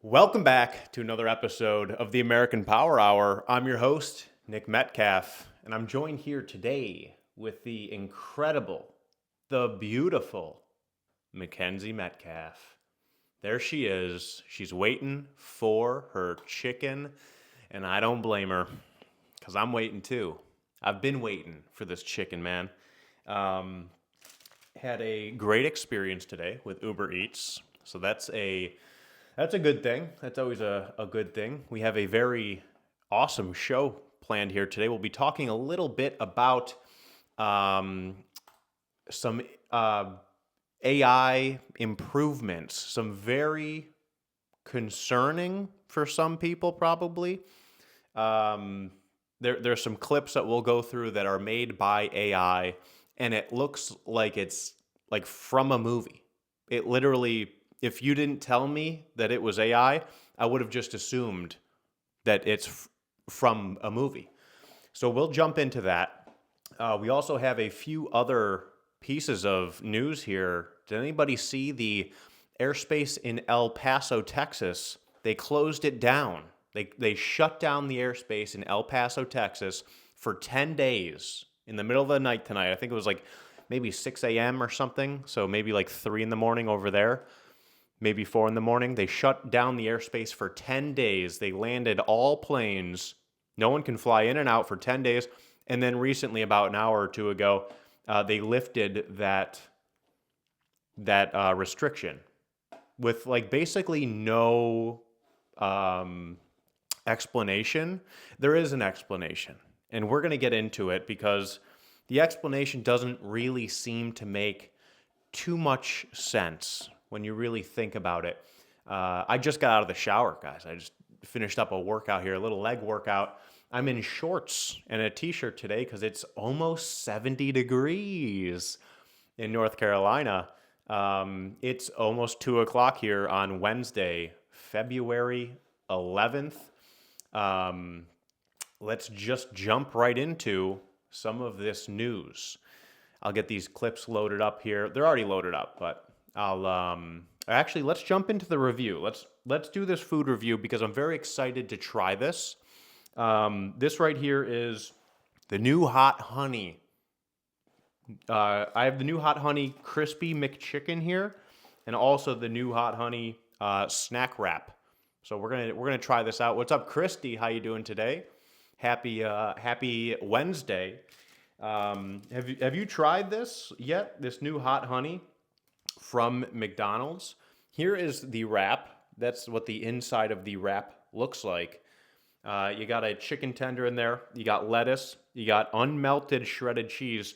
Welcome back to another episode of the American Power Hour. I'm your host, Nick Metcalf, and I'm joined here today with the incredible, the beautiful Mackenzie Metcalf. There she is. She's waiting for her chicken, and I don't blame her because I'm waiting too. I've been waiting for this chicken, man. Had a great experience today with Uber Eats, so that's a good thing. That's always a good thing. We have a very awesome show planned here today. We'll be talking a little bit about some AI improvements, some very concerning for some people probably. There's some clips that we'll go through that are made by AI, and it looks like it's like from a movie. It literally, if you didn't tell me that it was AI, I would have just assumed that it's from a movie. So we'll jump into that. We also have a few other pieces of news here. Did anybody see the airspace in El Paso, Texas? They closed it down. They shut down the airspace in El Paso, Texas for 10 days in the middle of the night tonight. I think it was like maybe 6 a.m. or something. So maybe like 3 in the morning over there. Maybe 4 in the morning. They shut down the airspace for 10 days. They landed all planes. No one can fly in and out for 10 days. And then recently, about an hour or two ago, they lifted that restriction with like basically no explanation. There is an explanation, and we're going to get into it because the explanation doesn't really seem to make too much sense when you really think about it. I just got out of the shower, guys. I just finished up a workout here, a little leg workout. I'm in shorts and a t-shirt today because it's almost 70 degrees in North Carolina. It's almost 2 o'clock here on Wednesday, February 11th. Let's just jump right into some of this news. I'll get these clips loaded up here. They're already loaded up, but I'll actually let's jump into the review. Let's do this food review because I'm very excited to try this. This right here is the new hot honey. I have the new hot honey crispy McChicken here, and also the new hot honey snack wrap. So we're gonna try this out. What's up, Christy? How you doing today? Happy Wednesday. Have you tried this yet? This new hot honey from McDonald's. Here is the wrap. That's what the inside of the wrap looks like. You got a chicken tender in there. You got lettuce. You got unmelted shredded cheese.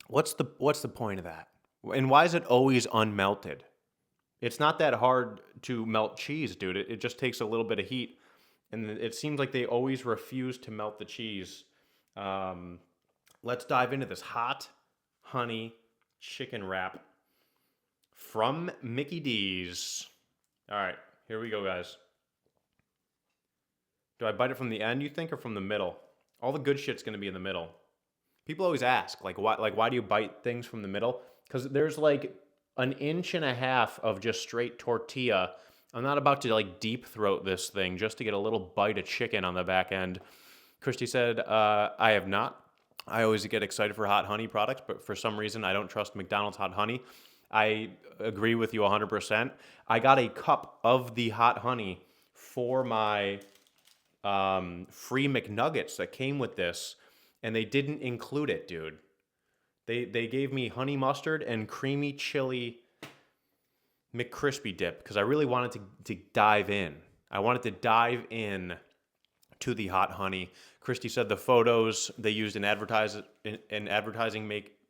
What's the point of that? And why is it always unmelted? It's not that hard to melt cheese, dude. It just takes a little bit of heat. And it seems like they always refuse to melt the cheese. Let's dive into this hot honey chicken wrap from Mickey D's. All right, here we go, guys. Do I bite it from the end, you think, or from the middle? All the good shit's going to be in the middle. People always ask, why do you bite things from the middle? Because there's like an inch and a half of just straight tortilla. I'm not about to like deep throat this thing just to get a little bite of chicken on the back end. Christy said, I have not. I always get excited for hot honey products, but for some reason I don't trust McDonald's hot honey. I agree with you 100%. I got a cup of the hot honey for my free McNuggets that came with this, and they didn't include it, dude. They gave me honey mustard and creamy chili McCrispy dip because I really wanted to dive in. I wanted to dive in to the hot honey. Christy said the photos they used in advertising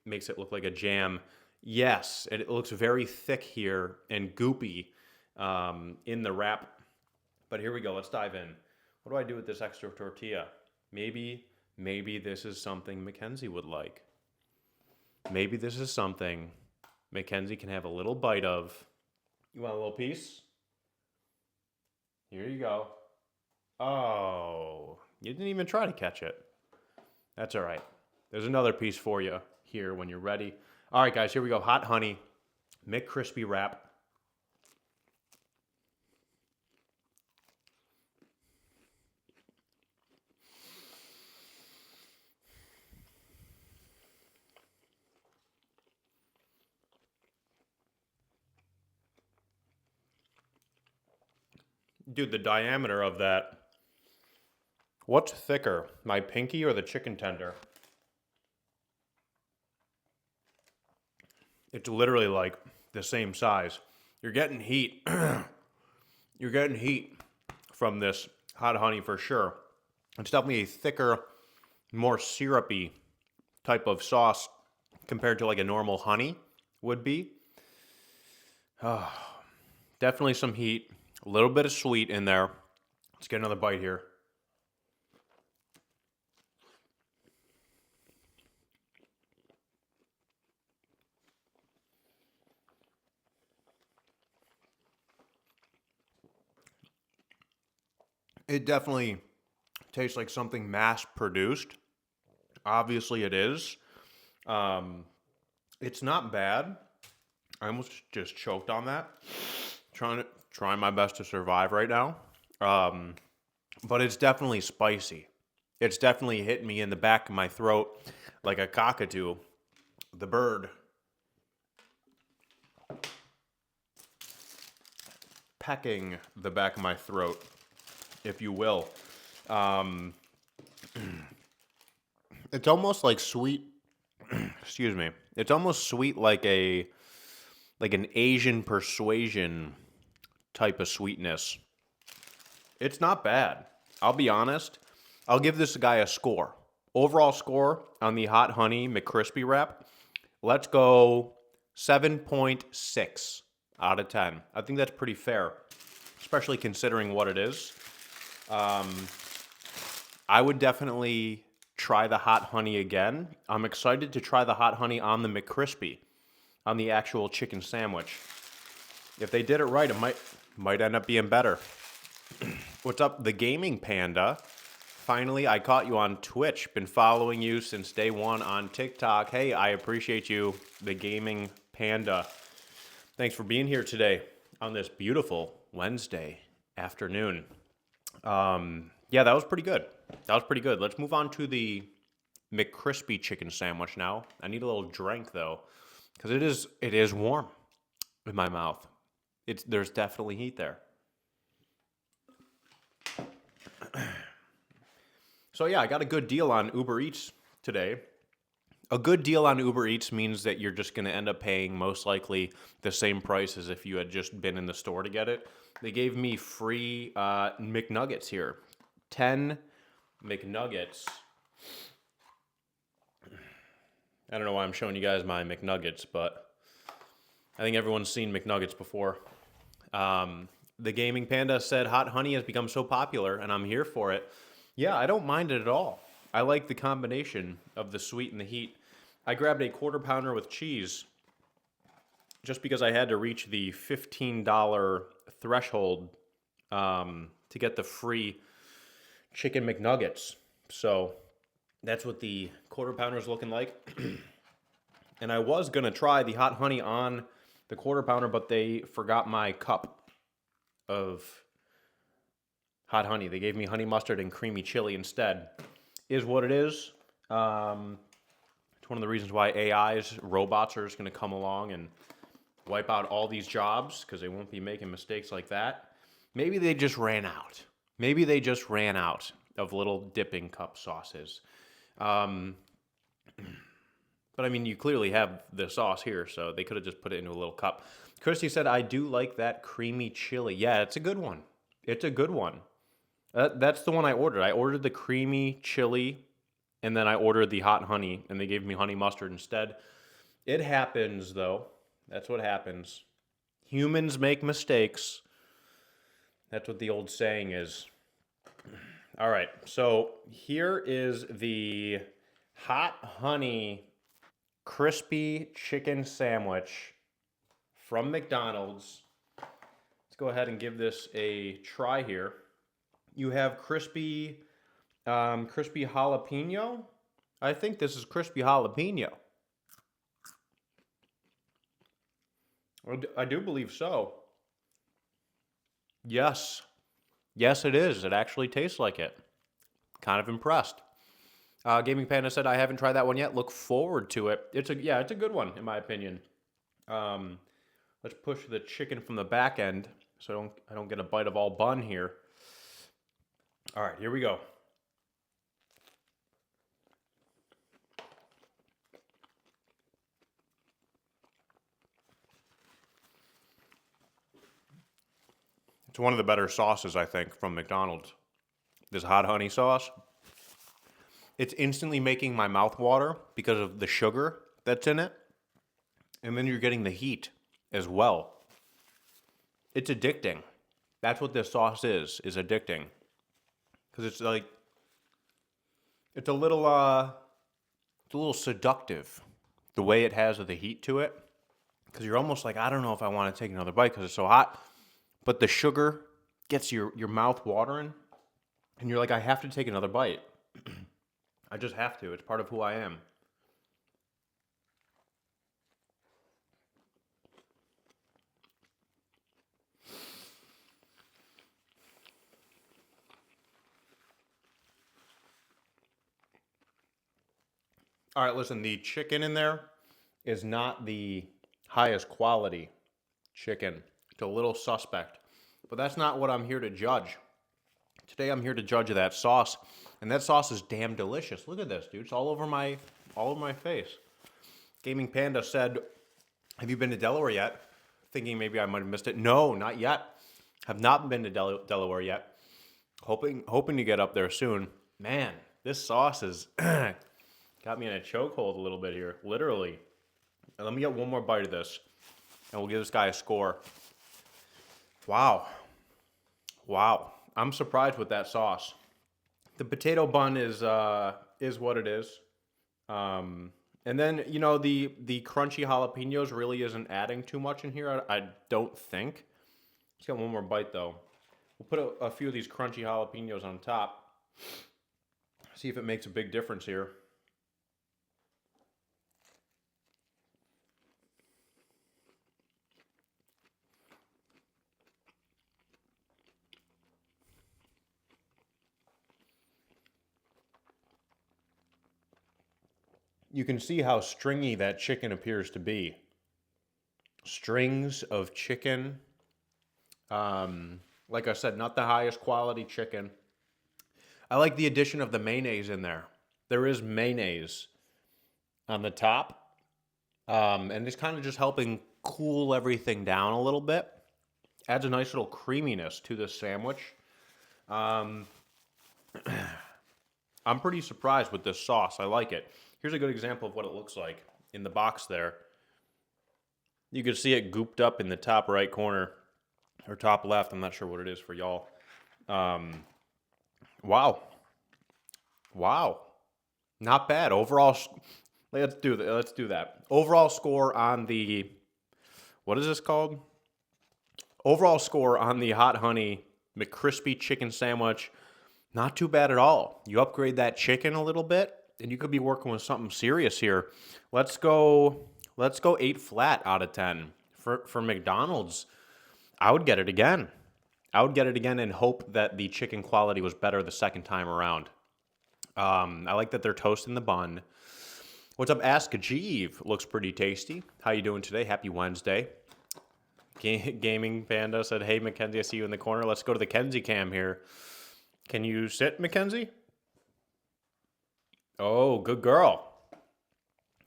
makes it look like a jam. Yes, it looks very thick here and goopy in the wrap. But here we go. Let's dive in. What do I do with this extra tortilla? Maybe this is something Mackenzie would like. Maybe this is something Mackenzie can have a little bite of. You want a little piece? Here you go. Oh, you didn't even try to catch it. That's all right. There's another piece for you here when you're ready. All right, guys, here we go. Hot honey, McCrispy wrap. Dude, the diameter of that. What's thicker, my pinky or the chicken tender? It's literally like the same size. You're getting heat. You're getting heat from this hot honey for sure. It's definitely a thicker, more syrupy type of sauce compared to like a normal honey would be. Definitely some heat, a little bit of sweet in there. Let's get another bite here. It definitely tastes like something mass produced. Obviously it is. It's not bad. I almost just choked on that. Trying my best to survive right now. But it's definitely spicy. It's definitely hitting me in the back of my throat like a cockatoo, the bird. Pecking the back of my throat, if you will. It's almost like sweet. Excuse me. It's almost sweet like an Asian persuasion type of sweetness. It's not bad. I'll be honest. I'll give this guy a score. Overall score on the hot honey McCrispy wrap. Let's go 7.6 out of 10. I think that's pretty fair, especially considering what it is. I would definitely try the hot honey again. I'm excited to try the hot honey on the McCrispy, on the actual chicken sandwich. If they did it right, it might end up being better. What's up, the Gaming Panda? Finally, I caught you on Twitch. Been following you since day one on TikTok. Hey, I appreciate you, the Gaming Panda. Thanks for being here today on this beautiful Wednesday afternoon. Yeah, that was pretty good. Let's move on to the McCrispy chicken sandwich now. I need a little drink though, because it is warm in my mouth. There's definitely heat there. So yeah, I got a good deal on Uber Eats today. A good deal on Uber Eats means that you're just going to end up paying most likely the same price as if you had just been in the store to get it. They gave me free McNuggets here. 10 McNuggets. I don't know why I'm showing you guys my McNuggets, but I think everyone's seen McNuggets before. The Gaming Panda said hot honey has become so popular, and I'm here for it. Yeah, I don't mind it at all. I like the combination of the sweet and the heat. I grabbed a quarter pounder with cheese just because I had to reach the $15 threshold to get the free chicken McNuggets. So that's what the quarter pounder is looking like. And I was going to try the hot honey on the quarter pounder, but they forgot my cup of hot honey. They gave me honey mustard and creamy chili instead. Is what it is. It's one of the reasons why robots are just going to come along and wipe out all these jobs because they won't be making mistakes like that. Maybe they just ran out. Of little dipping cup sauces. But I mean, you clearly have the sauce here, so they could have just put it into a little cup. Christy said, I do like that creamy chili. Yeah, it's a good one. That's the one I ordered. I ordered the creamy chili, and then I ordered the hot honey, and they gave me honey mustard instead. It happens, though. That's what happens. Humans make mistakes. That's what the old saying is. All right, so here is the hot honey crispy chicken sandwich from McDonald's. Let's go ahead and give this a try here. You have crispy jalapeno. I think this is crispy jalapeno. I do believe so. Yes, it is. It actually tastes like it. Kind of impressed. Gaming Panda said, I haven't tried that one yet. Look forward to it. It's a good one, in my opinion. Let's push the chicken from the back end so I don't get a bite of all bun here. All right, here we go. It's one of the better sauces, I think, from McDonald's. This hot honey sauce. It's instantly making my mouth water because of the sugar that's in it. And then you're getting the heat as well. It's addicting. That's what this sauce is addicting. Because it's like, it's a little seductive, the way it has the heat to it. Because you're almost like, I don't know if I want to take another bite because it's so hot. But the sugar gets your mouth watering. And you're like, I have to take another bite. I just have to. It's part of who I am. All right, listen, the chicken in there is not the highest quality chicken. It's a little suspect. But that's not what I'm here to judge. Today I'm here to judge that sauce. And that sauce is damn delicious. Look at this, dude. It's all over my face. Gaming Panda said, have you been to Delaware yet? Thinking maybe I might have missed it. No, not yet. Have not been to Delaware yet. Hoping to get up there soon. Man, this sauce is got me in a chokehold a little bit here, literally. And let me get one more bite of this, and we'll give this guy a score. Wow. I'm surprised with that sauce. The potato bun is what it is. And then, you know, the crunchy jalapenos really isn't adding too much in here, I don't think. Let's get one more bite, though. We'll put a few of these crunchy jalapenos on top. See if it makes a big difference here. You can see how stringy that chicken appears to be. Strings of chicken. Like I said, not the highest quality chicken. I like the addition of the mayonnaise in there. There is mayonnaise on the top. And it's kind of just helping cool everything down a little bit. Adds a nice little creaminess to this sandwich. I'm pretty surprised with this sauce. I like it. Here's a good example of what it looks like in the box there. You can see it gooped up in the top right corner, or top left. I'm not sure what it is for y'all. Wow. Not bad. Overall, let's do that. Overall score on the, what is this called? Overall score on the Hot Honey McCrispy chicken sandwich, not too bad at all. You upgrade that chicken a little bit, and you could be working with something serious here. Let's go 8 flat out of 10. For McDonald's, I would get it again. And hope that the chicken quality was better the second time around. I like that they're toasting the bun. What's up, Ask Jeeve? Looks pretty tasty. How you doing today? Happy Wednesday. Gaming Panda said, hey, Mackenzie, I see you in the corner. Let's go to the Kenzie cam here. Can you sit, Mackenzie? Oh, good girl.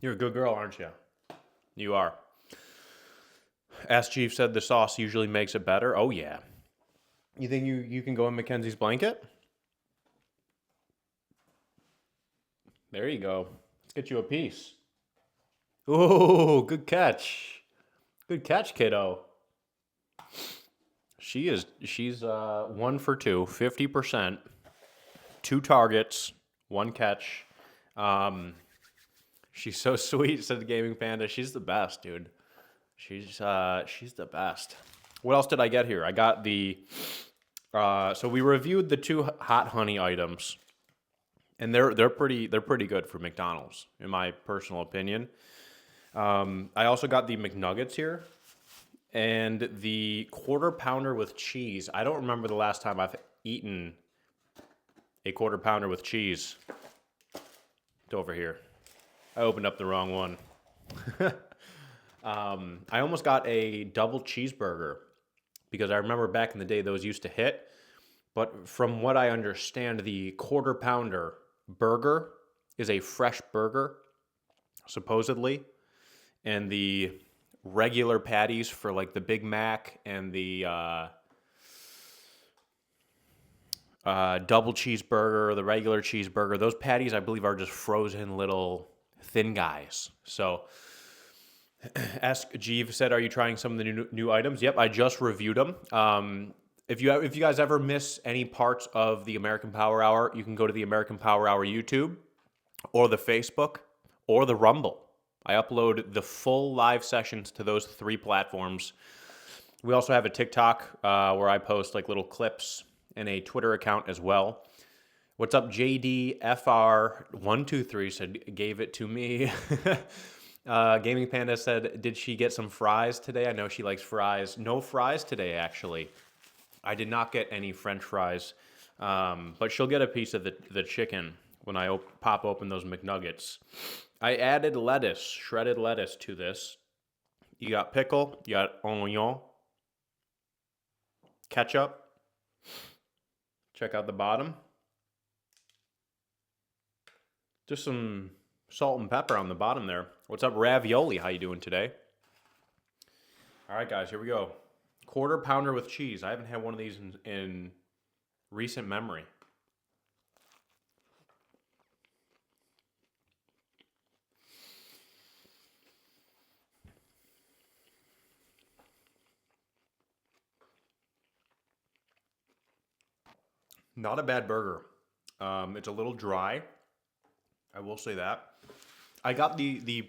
You're a good girl, aren't you? You are. Ask Chief said the sauce usually makes it better. Oh, yeah. You think you can go in Mackenzie's blanket? There you go. Let's get you a piece. Oh, good catch. Good catch, kiddo. She's 1 for 2, 50%, 2 targets, 1 catch. She's so sweet, said the Gaming Panda. She's the best, dude. She's the best. What else did I get here? I got the so we reviewed the 2 hot honey items, and they're pretty good for McDonald's in my personal opinion. I also got the McNuggets here and the quarter pounder with cheese. I don't remember the last time I've eaten a quarter pounder with cheese. It's over here. I opened up the wrong one. I almost got a double cheeseburger because I remember back in the day those used to hit. But from what I understand, the quarter pounder burger is a fresh burger, supposedly. And the regular patties for like the Big Mac and the double cheeseburger, the regular cheeseburger, those patties I believe are just frozen little thin guys. So Ask Jeeve said, "Are you trying some of the new items?" Yep, I just reviewed them. If you guys ever miss any parts of the American Power Hour, you can go to the American Power Hour YouTube or the Facebook or the Rumble. I upload the full live sessions to those 3 platforms. We also have a TikTok where I post like little clips and a Twitter account as well. What's up, JDFR123 said, gave it to me. Gaming Panda said, did she get some fries today? I know she likes fries. No fries today, actually. I did not get any French fries, but she'll get a piece of the chicken when I pop open those McNuggets. I added lettuce, shredded lettuce to this. You got pickle, you got onion, ketchup. Check out the bottom. Just some salt and pepper on the bottom there. What's up, Ravioli? How you doing today? All right, guys, here we go. Quarter pounder with cheese. I haven't had one of these in recent memory. Not a bad burger. It's a little dry. I will say that. I got the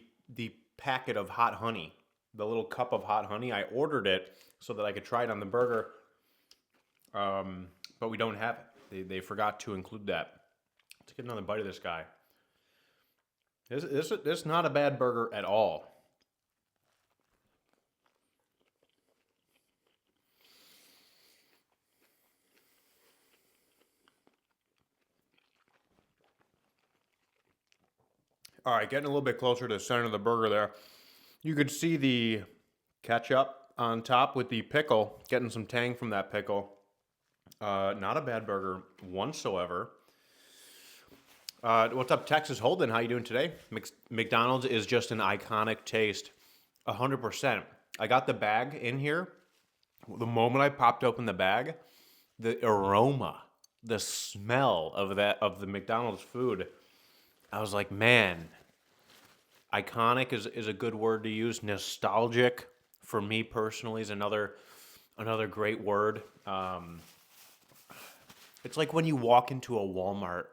packet of hot honey, the little cup of hot honey. I ordered it so that I could try it on the burger, but we don't have it. They forgot to include that. Let's get another bite of this guy. This is not a bad burger at all. All right, getting a little bit closer to the center of the burger there. You could see the ketchup on top with the pickle, getting some tang from that pickle. Not a bad burger whatsoever. What's up, Texas Holden? How you doing today? McDonald's is just an iconic taste. 100%. I got the bag in here. The moment I popped open the bag, the aroma, the smell of the McDonald's food, I was like, man, iconic is a good word to use. Nostalgic, for me personally, is another great word. It's like when you walk into a Walmart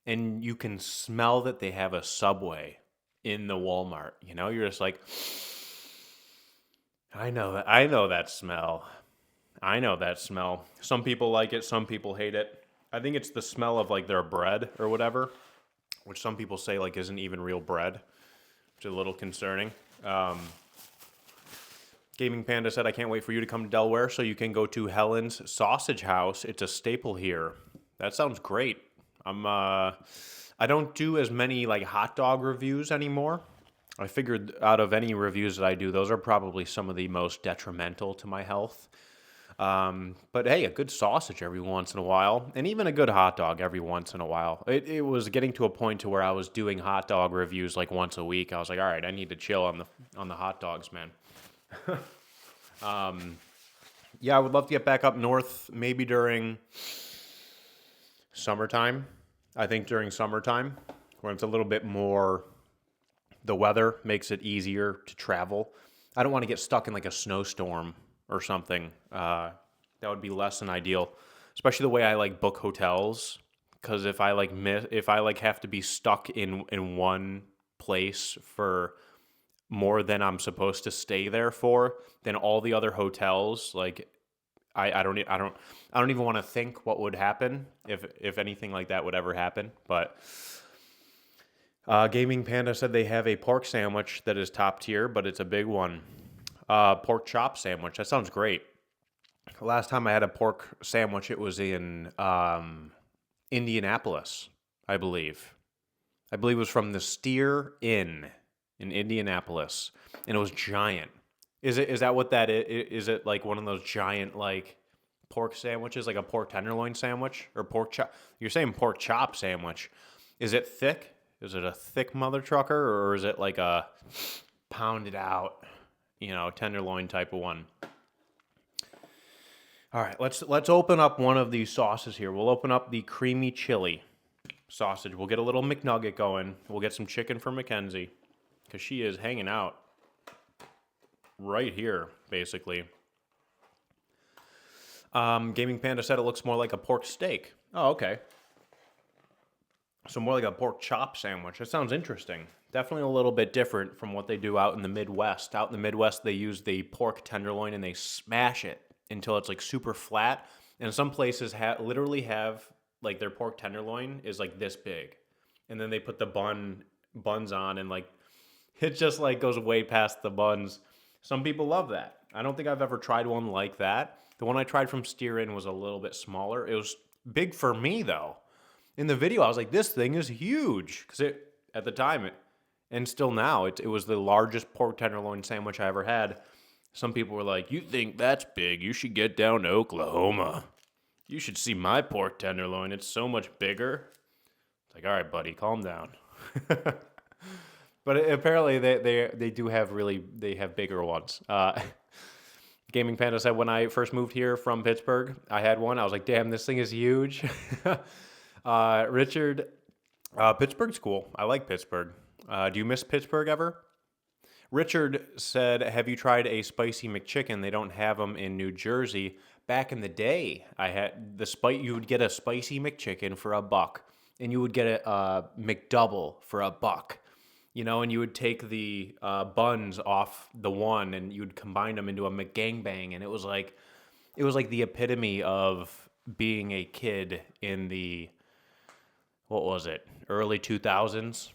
and you can smell that they have a Subway in the Walmart. You know, you're just like, I know that smell. I know that smell. Some people like it, some people hate it. I think it's the smell of like their bread or whatever, which some people say like isn't even real bread, which is a little concerning. Gaming Panda said, I can't wait for you to come to Delaware so you can go to Helen's Sausage House. It's a staple here. That sounds great. I don't do as many like hot dog reviews anymore. I figured out of any reviews that I do, those are probably some of the most detrimental to my health. But hey, a good sausage every once in a while, and even a good hot dog every once in a while. It was getting to a point to where I was doing hot dog reviews like once a week. I was like, all right, I need to chill on the hot dogs, man. Yeah, I would love to get back up north, maybe during summertime. I think during summertime, when it's a little bit more, the weather makes it easier to travel. I don't want to get stuck in like a snowstorm or something. That would be less than ideal, especially the way I like book hotels. Because if I have to be stuck in one place for more than I'm supposed to stay there for, then all the other hotels, like I don't even want to think what would happen if anything like that would ever happen. But Gaming Panda said they have a pork sandwich that is top tier, but it's a big one. Pork chop sandwich. That sounds great. Last time I had a pork sandwich, it was in Indianapolis, I believe. I believe it was from the Steer Inn in Indianapolis, and it was giant. Is that what that is? Is it like one of those giant like pork sandwiches, like a pork tenderloin sandwich or pork chop? You're saying pork chop sandwich. Is it thick? Is it a thick mother trucker, or is it like a pounded out, tenderloin type of one? All right, let's open up one of these sauces here. We'll open up the creamy chili sausage. We'll get a little McNugget going. We'll get some chicken for Mackenzie because she is hanging out right here, basically. Gaming Panda said it looks more like a pork steak. Oh, okay. So more like a pork chop sandwich. That sounds interesting. Definitely a little bit different from what they do out in the Midwest. Out in the Midwest, they use the pork tenderloin and they smash it until it's like super flat. And some places literally have like their pork tenderloin is like this big, and then they put the buns on, and like it just like goes way past the buns. Some people love that. I don't think I've ever tried one like that. The one I tried from Steer In was a little bit smaller. It was big for me though. In the video, I was like, this thing is huge. Because at the time, and still now, it was the largest pork tenderloin sandwich I ever had. Some people were like, you think that's big? You should get down to Oklahoma. You should see my pork tenderloin. It's so much bigger. It's like, all right, buddy, calm down. But apparently they do have they have bigger ones. Gaming Panda said when I first moved here from Pittsburgh, I had one. I was like, damn, this thing is huge. Richard, Pittsburgh's cool. I like Pittsburgh. Do you miss Pittsburgh ever? Richard said, have you tried a spicy McChicken? They don't have them in New Jersey. Back in the day, I had you would get a spicy McChicken for $1, and you would get a McDouble for $1. And you would take the buns off the one, and you'd combine them into a McGangbang, and it was like the epitome of being a kid in the, what was it, early 2000s,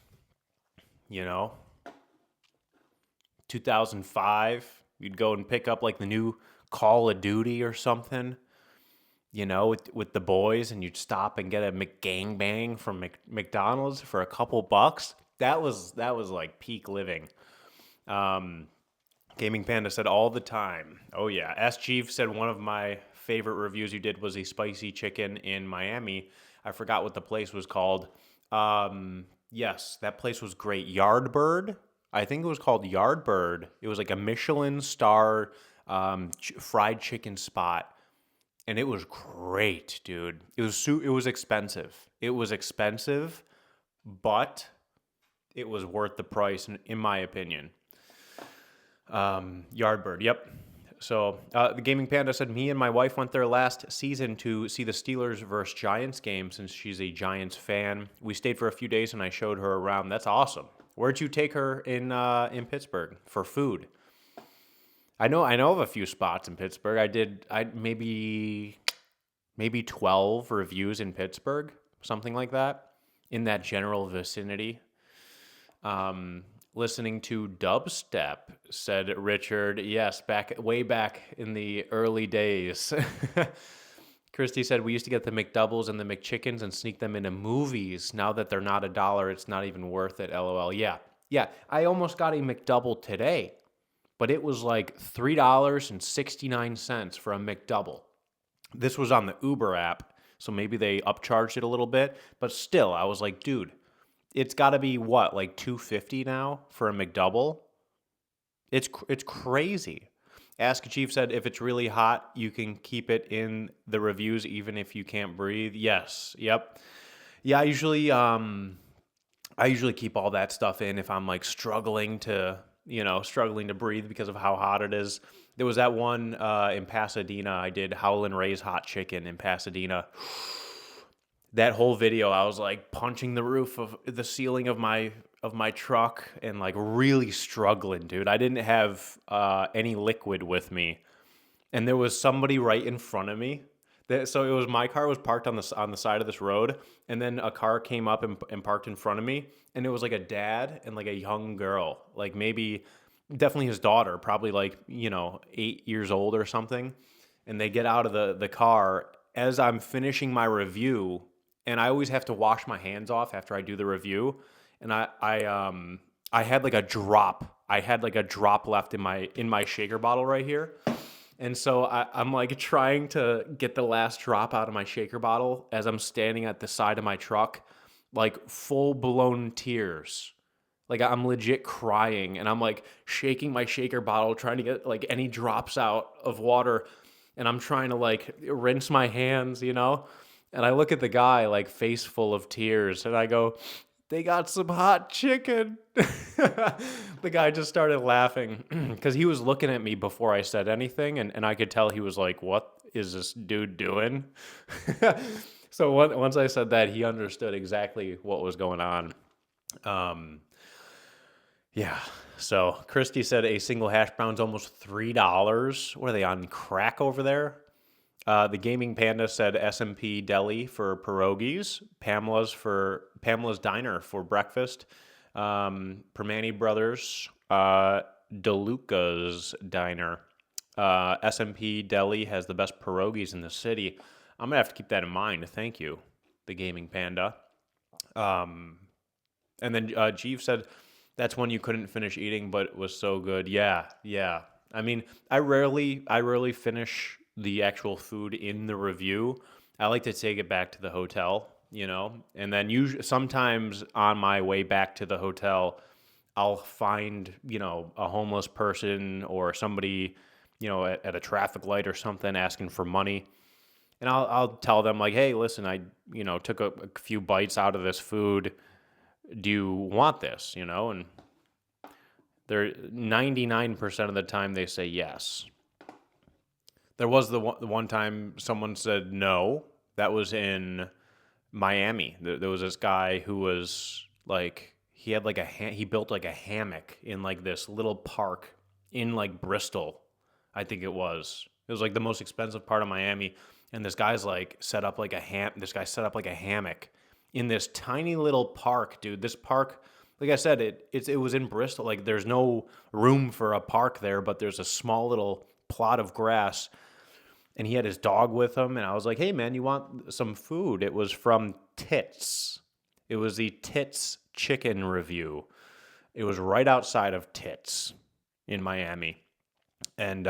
2005. You'd go and pick up like the new Call of Duty or something, with the boys, and you'd stop and get a McGangbang from McDonald's for a couple bucks. That was like peak living. Gaming Panda said all the time. Oh yeah. S Chief said one of my favorite reviews you did was a spicy chicken in Miami. I forgot what the place was called. Yes, that place was great. Yardbird. I think it was called Yardbird. It was like a Michelin star fried chicken spot. And it was great, dude. It was expensive. It was expensive, but it was worth the price, in my opinion. Yardbird, yep. So the Gaming Panda said, me and my wife went there last season to see the Steelers versus Giants game since she's a Giants fan. We stayed for a few days and I showed her around. That's awesome. Where'd you take her in Pittsburgh for food? I know of a few spots in Pittsburgh. I maybe 12 reviews in Pittsburgh, something like that, in that general vicinity. Listening to dubstep, said Richard. Yes, way back in the early days. Christy said, we used to get the McDoubles and the McChickens and sneak them into movies. Now that they're not $1, it's not even worth it, LOL. Yeah. I almost got a McDouble today, but it was like $3.69 for a McDouble. This was on the Uber app, so maybe they upcharged it a little bit, but still, I was like, dude, it's got to be what, like $2.50 now for a McDouble? It's crazy. Ask a Chief said, if it's really hot, you can keep it in the reviews even if you can't breathe. Yes. Yep. Yeah, I usually keep all that stuff in if I'm like struggling to breathe because of how hot it is. There was that one in Pasadena. I did Howlin' Ray's hot chicken in Pasadena. That whole video, I was like punching the roof of the ceiling of my truck and like really struggling, dude. I didn't have any liquid with me, and there was somebody right in front of me. So it was my car was parked on the side of this road, and then a car came up and parked in front of me, and it was like a dad and like a young girl, like definitely his daughter, probably like 8 years old or something, and they get out of the car as I'm finishing my review. And I always have to wash my hands off after I do the review. And I I had like a drop. I had like a drop left in my shaker bottle right here. And so I'm like trying to get the last drop out of my shaker bottle as I'm standing at the side of my truck, like full blown tears. Like I'm legit crying and I'm like shaking my shaker bottle, trying to get like any drops out of water. And I'm trying to like rinse my hands, you know? And I look at the guy like face full of tears and I go, they got some hot chicken. The guy just started laughing because he was looking at me before I said anything. And I could tell he was like, what is this dude doing? So once I said that, he understood exactly what was going on. Um, yeah. So Christy said a single hash brown's almost $3. What are they on crack over there? The Gaming Panda said SMP Deli for pierogies, Pamela's Diner for breakfast, Permani Brothers, DeLuca's Diner. SMP Deli has the best pierogies in the city. I'm gonna have to keep that in mind. Thank you, the Gaming Panda. Um, and then Jeeve said that's one you couldn't finish eating, but it was so good. Yeah, yeah. I mean, I rarely finish the actual food in the review. I like to take it back to the hotel, you know, and then usually sometimes on my way back to the hotel, I'll find, you know, a homeless person or somebody, you know, at a traffic light or something asking for money. And I'll tell them like, hey, listen, I, you know, took a few bites out of this food. Do you want this? You know, and they're 99% of the time they say yes. There was the one time someone said no. That was in Miami. There was this guy who was like, he had like he built like a hammock in like this little park in like Bristol, I think it was. It was like the most expensive part of Miami, and this guy's like set up like this guy set up like a hammock in this tiny little park, dude. This park, like I said, it was in Bristol. Like there's no room for a park there, but there's a small little plot of grass, and he had his dog with him. And I was like, hey man, you want some food? It was from Tits. It was the Tits chicken review. It was right outside of Tits in Miami. And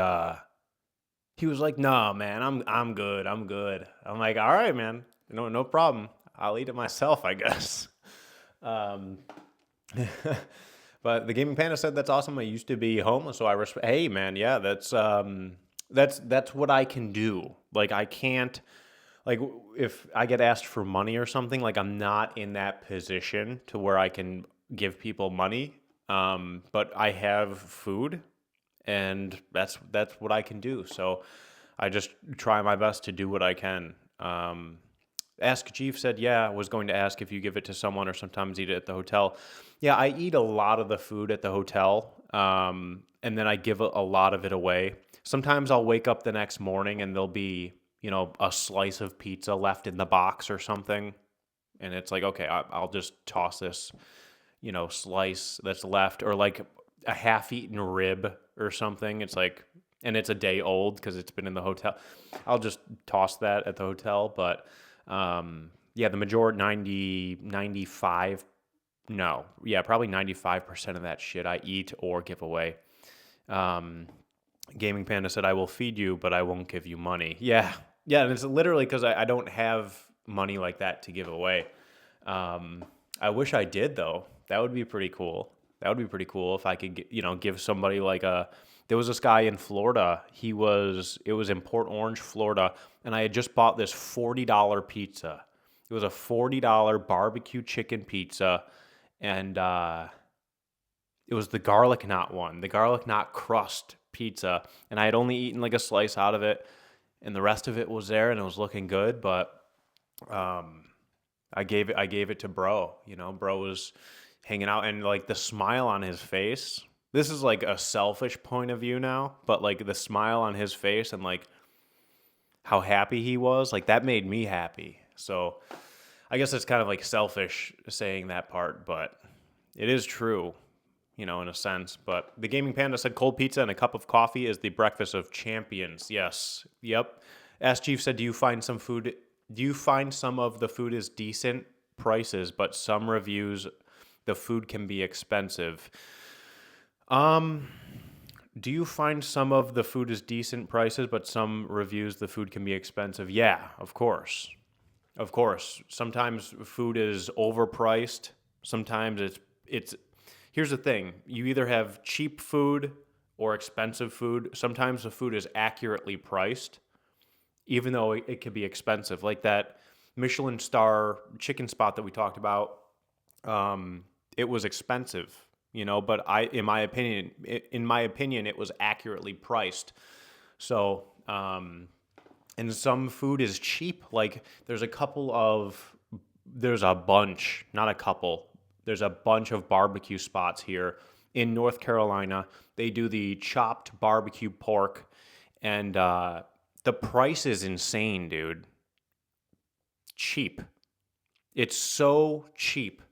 he was like, no man, I'm good. I'm good. I'm like, all right, man. No problem. I'll eat it myself, I guess. Um, but the Gaming Panda said that's awesome. I used to be homeless, so I respect. Hey, man, yeah, that's what I can do. Like I can't, like if I get asked for money or something, like I'm not in that position to where I can give people money. But I have food, and that's what I can do. So I just try my best to do what I can. Ask Chief said, yeah, was going to ask if you give it to someone or sometimes eat it at the hotel. Yeah, I eat a lot of the food at the hotel, and then I give a lot of it away. Sometimes I'll wake up the next morning and there'll be, you know, a slice of pizza left in the box or something. And it's like, okay, I'll just toss this, you know, slice that's left, or like a half-eaten rib or something. It's like, and it's a day old because it's been in the hotel. I'll just toss that at the hotel, but yeah, the majority, 95, no, yeah, probably 95% of that shit I eat or give away. Gaming Panda said, I will feed you, but I won't give you money. Yeah, yeah, and it's literally because I don't have money like that to give away. I wish I did, though. That would be pretty cool. That would be pretty cool if I could, you know, give somebody like there was this guy in Florida. It was in Port Orange, Florida, and I had just bought this $40 pizza. It was a $40 barbecue chicken pizza, and it was the garlic knot one, the garlic knot crust pizza, and I had only eaten like a slice out of it, and the rest of it was there, and it was looking good, but I gave it to bro. You know, bro was hanging out, and like the smile on his face. This is like a selfish point of view now, but like the smile on his face and like how happy he was, like that made me happy. So I guess it's kind of like selfish saying that part, but it is true, you know, in a sense. But the Gaming Panda said cold pizza and a cup of coffee is the breakfast of champions. Yes. Yep. Ask Chief said, do you find some of the food is decent prices, but some reviews the food can be expensive. Um, do you find some of the food is decent prices, but some reviews the food can be expensive? Yeah, of course. Of course. Sometimes food is overpriced. Sometimes it's here's the thing. You either have cheap food or expensive food. Sometimes the food is accurately priced, even though it could be expensive. Like that Michelin star chicken spot that we talked about, it was expensive, but in my opinion, it was accurately priced. So, and some food is cheap. Like there's a bunch, not a couple. There's a bunch of barbecue spots here in North Carolina. They do the chopped barbecue pork, and the price is insane, dude. Cheap. It's so cheap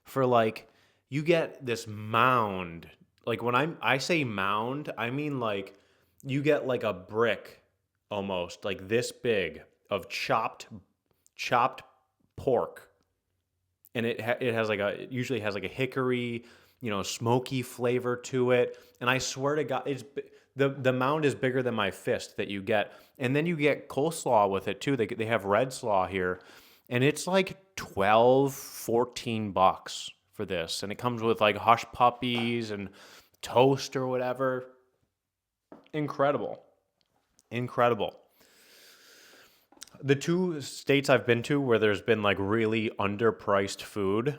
for like you get this mound. Like when I say mound, I mean like you get like a brick almost like this big of chopped pork, and it usually has like a hickory, smoky flavor to it. And I swear to God, the mound is bigger than my fist that you get, and then you get coleslaw with it too. They have red slaw here, and it's like 12, $14 for this, and it comes with like hush puppies and toast or whatever. Incredible, incredible. The two states I've been to where there's been like really underpriced food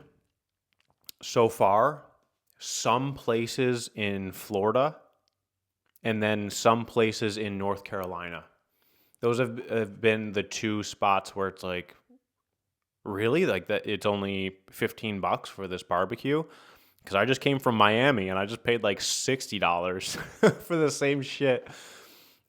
so far, some places in Florida and then some places in North Carolina. Those have been the two spots where it's like, really? Like that it's only $15 for this barbecue? Because I just came from Miami and I just paid like $60 for the same shit.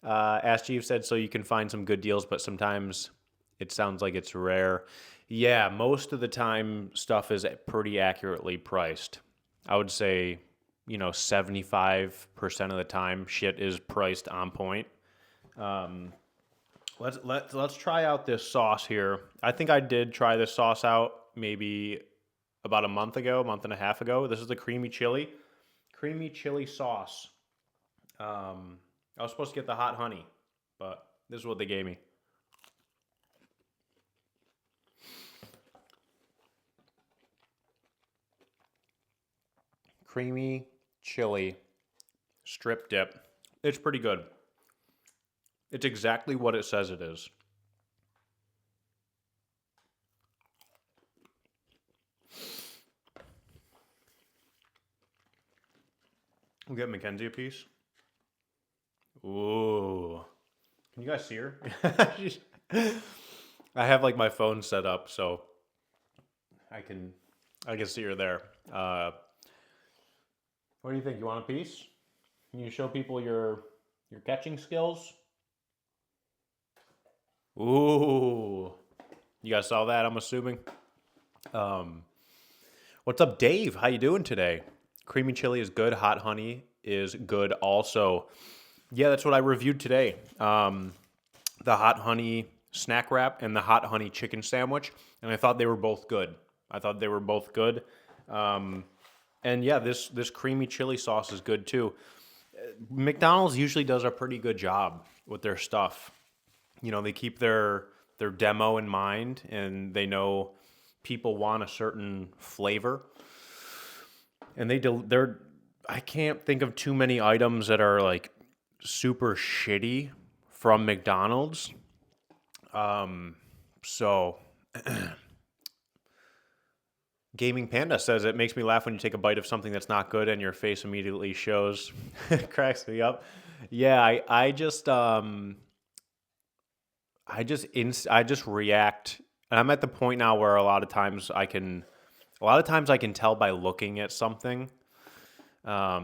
Ask Jeeves said, so you can find some good deals, but sometimes it sounds like it's rare. Yeah, most of the time stuff is pretty accurately priced. I would say, 75% of the time shit is priced on point. Let's try out this sauce here. I think I did try this sauce out maybe about a month and a half ago. This is the creamy chili sauce. I was supposed to get the hot honey, but this is what they gave me. Creamy chili strip dip. It's pretty good. It's exactly what it says it is. We'll get Mackenzie a piece. Ooh. Can you guys see her? I have like my phone set up so I can see her there. What do you think? You want a piece? Can you show people your catching skills? Ooh. You guys saw that, I'm assuming. What's up, Dave? How you doing today? Creamy chili is good. Hot honey is good also. Yeah, that's what I reviewed today. The hot honey snack wrap and the hot honey chicken sandwich, and I thought they were both good. And yeah, this creamy chili sauce is good too. McDonald's usually does a pretty good job with their stuff. They keep their demo in mind, and they know people want a certain flavor, and they're I can't think of too many items that are like super shitty from McDonald's. So Gaming Panda says it makes me laugh when you take a bite of something that's not good and your face immediately shows. It cracks me up. Yeah, I just react, and I'm at the point now where a lot of times I can tell by looking at something. But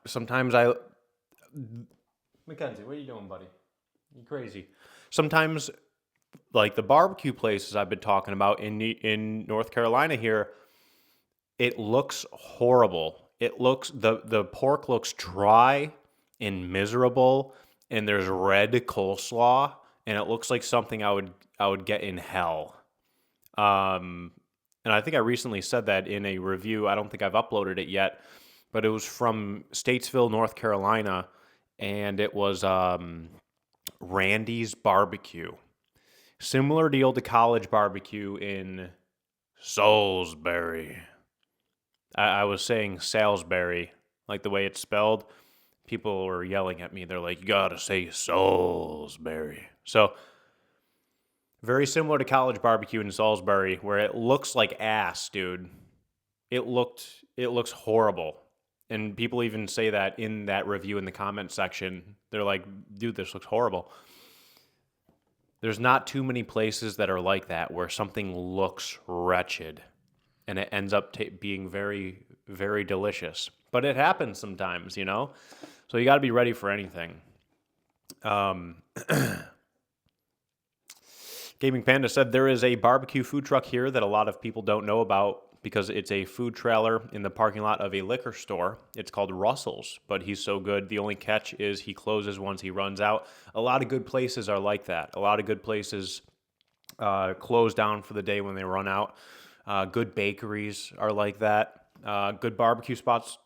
sometimes Mackenzie, what are you doing, buddy? You crazy. Sometimes, like the barbecue places I've been talking about in North Carolina here, it looks horrible. The pork looks dry and miserable, and there's red coleslaw, and it looks like something I would get in hell. And I think I recently said that in a review. I don't think I've uploaded it yet, but it was from Statesville, North Carolina, and it was Randy's Barbecue. Similar deal to College Barbecue in Salisbury. I was saying Salisbury, like the way it's spelled. People were yelling at me. They're like, you gotta say Salisbury. So, very similar to College Barbecue in Salisbury, where it looks like ass, dude. It looks horrible. And people even say that in that review in the comment section. They're like, dude, this looks horrible. There's not too many places that are like that, where something looks wretched and it ends up being very, very delicious. But it happens sometimes, you know? So you got to be ready for anything. Gaming Panda said there is a barbecue food truck here that a lot of people don't know about because it's a food trailer in the parking lot of a liquor store. It's called Russell's, but he's so good. The only catch is he closes once he runs out. A lot of good places are like that. A lot of good places close down for the day when they run out. Good bakeries are like that. Good barbecue spots,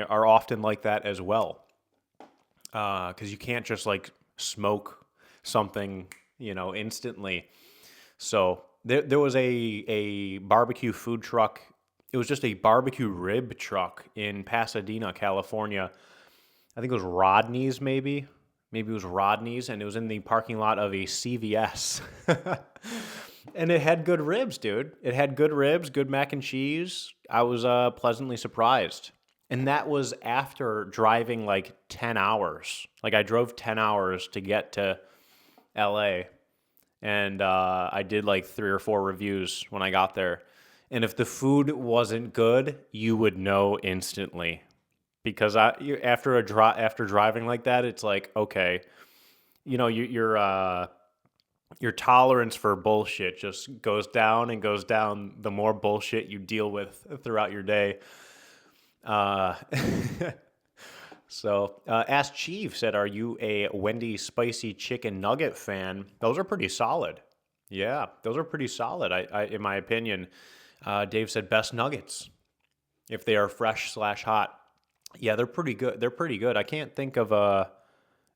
are often like that as well. Because you can't just like smoke something, instantly. So there was a barbecue food truck. It was just a barbecue rib truck in Pasadena, California. I think it was Rodney's, maybe. Maybe it was Rodney's, and it was in the parking lot of a CVS. And it had good ribs, dude. It had good ribs, good mac and cheese. I was pleasantly surprised. And that was after driving like 10 hours. Like I drove 10 hours to get to LA. And I did like 3 or 4 reviews when I got there. And if the food wasn't good, you would know instantly. Because after driving like that, it's like, okay, your tolerance for bullshit just goes down and goes down the more bullshit you deal with throughout your day. So, Ask Chief said, are you a Wendy's spicy chicken nugget fan? Those are pretty solid. Yeah, those are pretty solid, I in my opinion. Dave said, best nuggets, if they are fresh / hot. Yeah, they're pretty good. They're pretty good. I can't think of a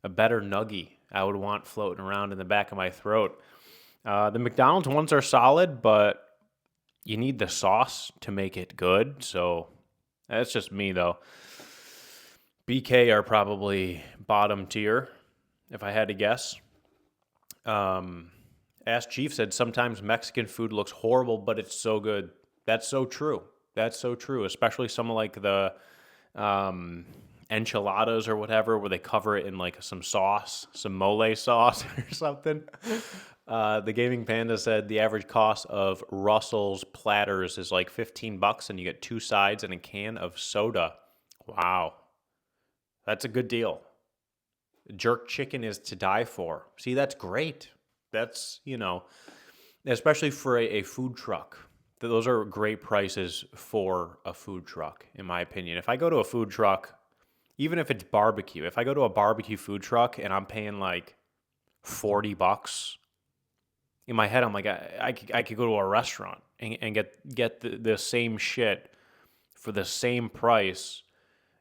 better nuggie I would want floating around in the back of my throat. The McDonald's ones are solid, but you need the sauce to make it good. So that's just me, though. BK are probably bottom tier, if I had to guess. Ask Chief said, sometimes Mexican food looks horrible, but it's so good. That's so true. That's so true, especially some of like the enchiladas or whatever, where they cover it in like some sauce, some mole sauce or something. The Gaming Panda said the average cost of Russell's platters is like $15, and you get 2 sides and a can of soda. Wow. That's a good deal. Jerk chicken is to die for. See, that's great. That's, especially for a food truck. Those are great prices for a food truck, in my opinion. If I go to a food truck, even if it's barbecue, if I go to a barbecue food truck and I'm paying like $40, in my head I'm like, I could go to a restaurant and get the same shit for the same price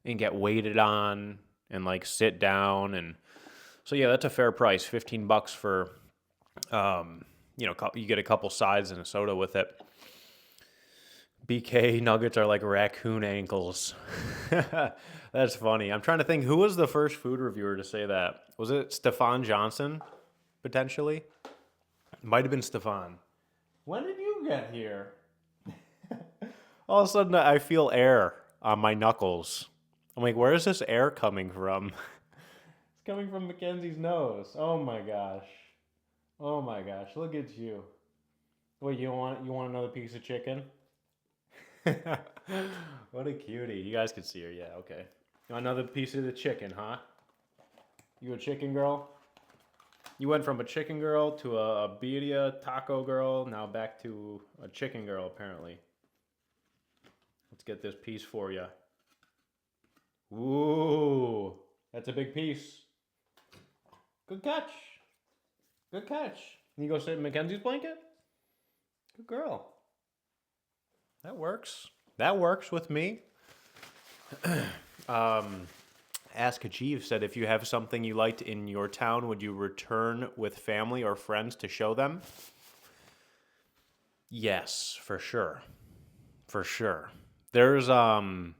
and get waited on and like sit down. And so yeah, that's a fair price. $15 for you get a couple sides and a soda with it. BK nuggets are like raccoon ankles. That's funny. I'm trying to think, who was the first food reviewer to say that? Was it Stefan Johnson, potentially? Might have been Stefan. When did you get here? All of a sudden, I feel air on my knuckles. I'm like, where is this air coming from? It's coming from Mackenzie's nose. Oh my gosh. Oh my gosh, look at you. Wait, you want another piece of chicken? What a cutie. You guys can see her. Yeah, okay. You want another piece of the chicken, huh? You a chicken girl? You went from a chicken girl to a birria taco girl, now back to a chicken girl, apparently. Let's get this piece for you. Ooh, that's a big piece. Good catch. Good catch. Can you go sit in Mackenzie's blanket? Good girl. That works. That works with me. Ask Achieve said, if you have something you liked in your town, would you return with family or friends to show them? Yes, for sure. For sure. There's and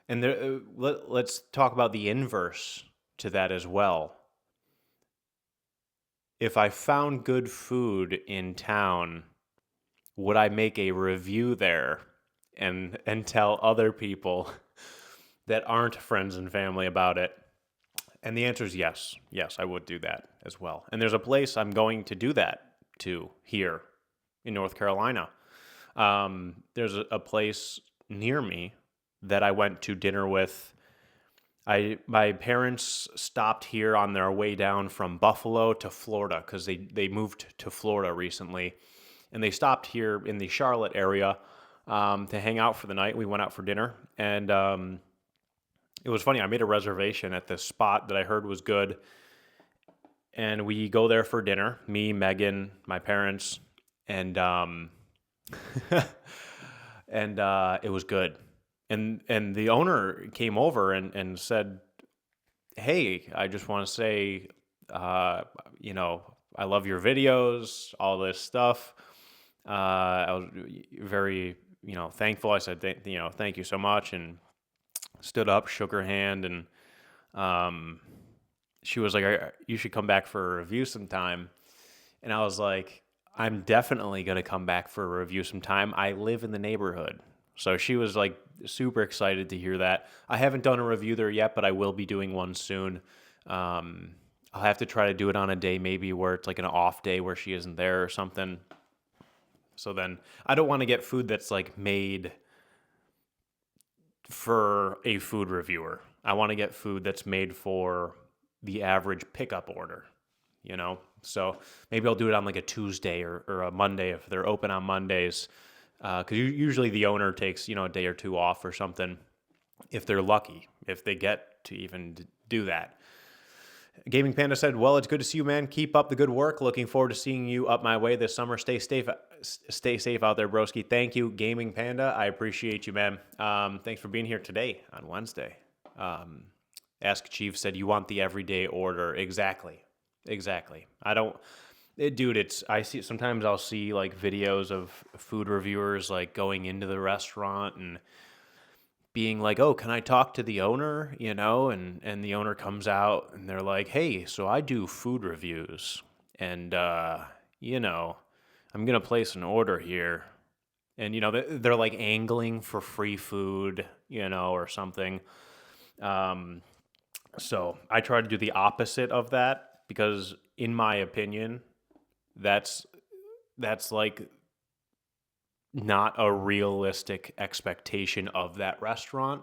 there let's talk about the inverse to that as well. If I found good food in town, would I make a review there and tell other people that aren't friends and family about it? And the answer is yes. Yes, I would do that as well. And there's a place I'm going to do that to here in North Carolina. There's a place near me that I went to dinner with. My parents stopped here on their way down from Buffalo to Florida because they moved to Florida recently. And they stopped here in the Charlotte area to hang out for the night. We went out for dinner. And it was funny. I made a reservation at this spot that I heard was good. And we go there for dinner. Me, Megan, my parents. And and it was good. And the owner came over and said, hey, I just want to say, I love your videos, all this stuff. I was very, thankful. I said, thank you so much, and stood up, shook her hand, and she was like, you should come back for a review sometime. And I was like, I'm definitely going to come back for a review sometime. I live in the neighborhood. So she was like super excited to hear that. I haven't done a review there yet, but I will be doing one soon. I'll have to try to do it on a day maybe where it's like an off day where she isn't there or something. So then I don't want to get food that's like made for a food reviewer. I want to get food that's made for the average pickup order, So maybe I'll do it on like a Tuesday or a Monday if they're open on Mondays. Because usually the owner takes, a day or two off or something, if they're lucky, if they get to even do that. Gaming Panda said, well, it's good to see you, man. Keep up the good work. Looking forward to seeing you up my way this summer. Stay safe out there, broski. Thank you, Gaming Panda. I appreciate you, man. Thanks for being here today on Wednesday. Ask Chief said, you want the everyday order. Exactly. I don't... Dude, sometimes I'll see like videos of food reviewers like going into the restaurant and being like, oh, can I talk to the owner? And the owner comes out and they're like, hey, so I do food reviews and, I'm going to place an order here. And, they're like angling for free food, or something. So I try to do the opposite of that because in my opinion, that's like not a realistic expectation of that restaurant.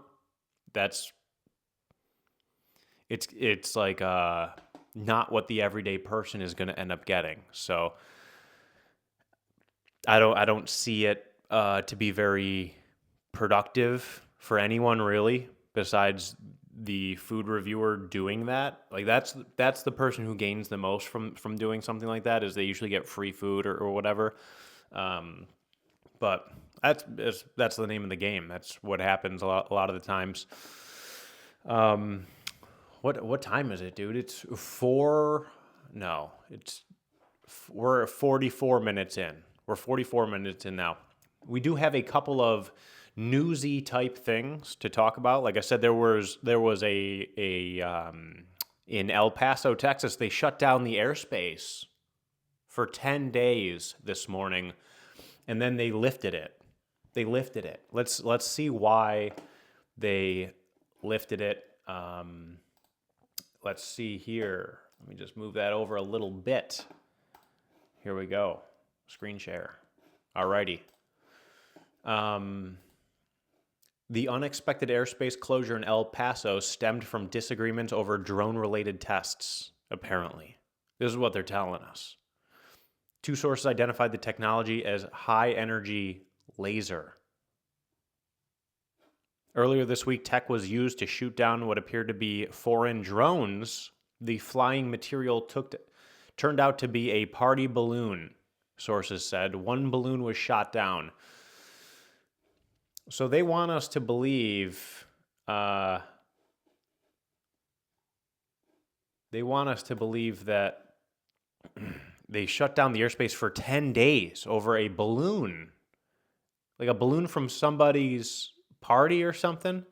It's like not what the everyday person is going to end up getting. So I don't see it to be very productive for anyone really, besides the food reviewer doing that. Like that's the person who gains the most from doing something like that, is they usually get free food or whatever. But that's the name of the game. That's what happens a lot of the times. What time is it, dude? We're 44 minutes in. We're 44 minutes in now. We do have a couple of newsy type things to talk about. Like I said, there was in El Paso, Texas, they shut down the airspace for 10 days this morning, and then they lifted it. Let's see why they lifted it. Let's see here. Let me just move that over a little bit. Here we go. Screen share. Alrighty. The unexpected airspace closure in El Paso stemmed from disagreements over drone-related tests, apparently. This is what they're telling us. Two sources identified the technology as high-energy laser. Earlier this week, tech was used to shoot down what appeared to be foreign drones. The flying material turned out to be a party balloon, sources said. One balloon was shot down. So they want us to believe. They want us to believe that they shut down the airspace for 10 days over a balloon, like a balloon from somebody's party or something.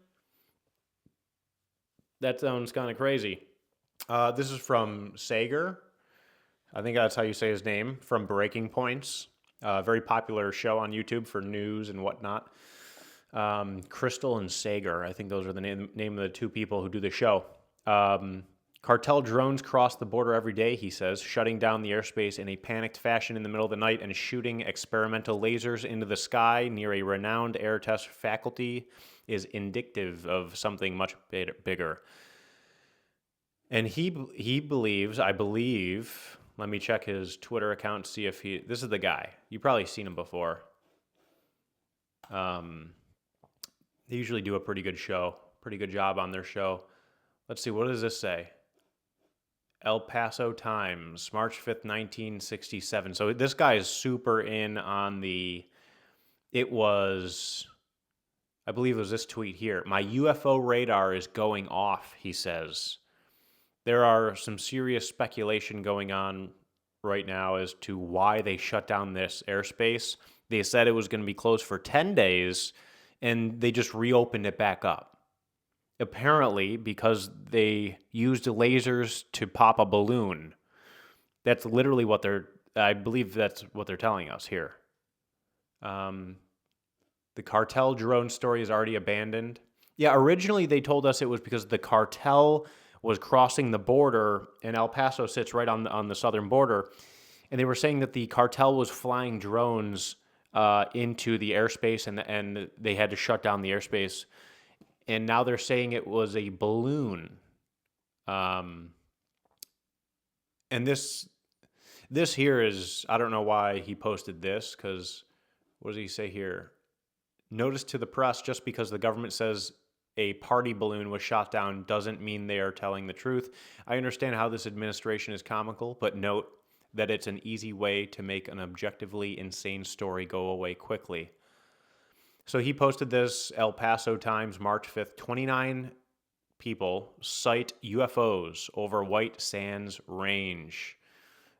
That sounds kind of crazy. This is from Sager. I think that's how you say his name, from Breaking Points. Very popular show on YouTube for news and whatnot. Crystal and Sager, I think those are the name of the two people who do the show. Cartel drones cross the border every day, he says, shutting down the airspace in a panicked fashion in the middle of the night and shooting experimental lasers into the sky near a renowned air test faculty is indicative of something much bigger. And he believes, I believe, let me check his Twitter account, see if this is the guy. You've probably seen him before. They usually do a pretty good job on their show. Let's see, what does this say? El Paso Times, March 5th, 1967. So this guy is super in on I believe it was this tweet here. My UFO radar is going off, he says. There are some serious speculation going on right now as to why they shut down this airspace. They said it was going to be closed for 10 days, and they just reopened it back up. Apparently, because they used lasers to pop a balloon. That's literally I believe that's what they're telling us here. The cartel drone story is already abandoned. Yeah, originally they told us it was because the cartel was crossing the border, and El Paso sits right on the southern border, and they were saying that the cartel was flying drones into the airspace, and they had to shut down the airspace. And now they're saying it was a balloon. And this here is, I don't know why he posted this, because what does he say here? Notice to the press, just because the government says a party balloon was shot down doesn't mean they are telling the truth. I understand how this administration is comical, but note that it's an easy way to make an objectively insane story go away quickly. So he posted this, El Paso Times, March 5th. 29 people cite UFOs over White Sands Range.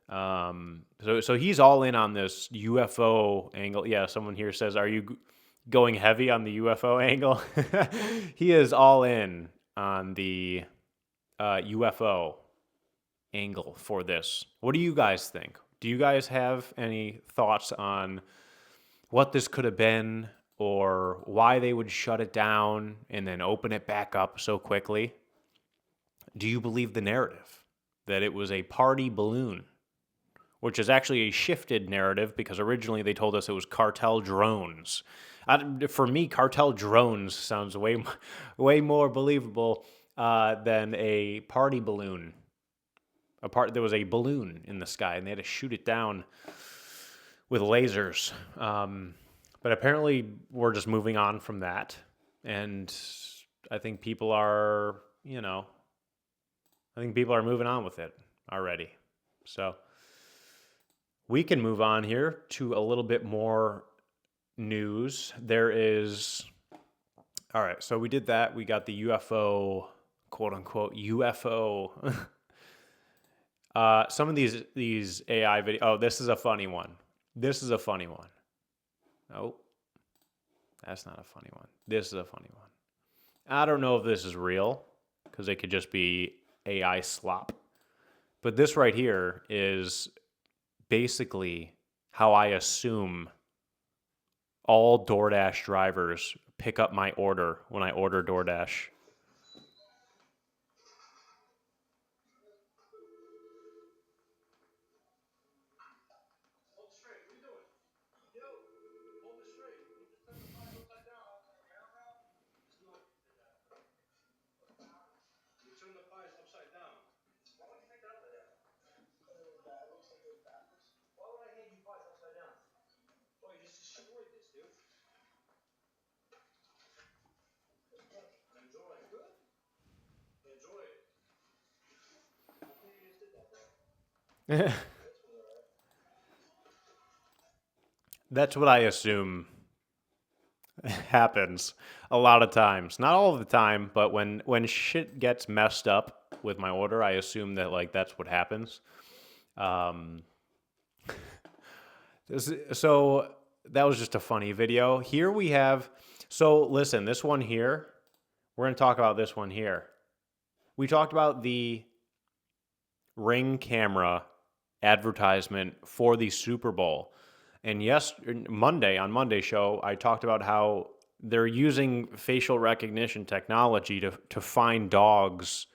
So he's all in on this UFO angle. Yeah, someone here says, are you going heavy on the UFO angle? He is all in on the UFO angle for this. What do you guys think? Do you guys have any thoughts on what this could have been, or why they would shut it down and then open it back up so quickly? Do you believe the narrative that it was a party balloon, which is actually a shifted narrative because originally they told us it was cartel drones? For me, cartel drones sounds way more believable than a party balloon. There was a balloon in the sky and they had to shoot it down with lasers. But apparently we're just moving on from that. And I think people are, moving on with it already. So we can move on here to a little bit more news. All right, so we did that. We got the UFO, quote unquote, UFO. Some of these AI videos. Oh, this is a funny one. Oh, that's not a funny one. This is a funny one. I don't know if this is real, because it could just be AI slop. But this right here is basically how I assume all DoorDash drivers pick up my order when I order DoorDash. That's what I assume. happens a lot of times. Not all of the time, but when shit gets messed up with my order, I assume that like that's what happens. Um, so that was just a funny video. Here we have. So listen, this one here. We're gonna talk about this one here. We talked about the Ring camera advertisement for the Super Bowl. And yes, on Monday show, I talked about how they're using facial recognition technology to find dogs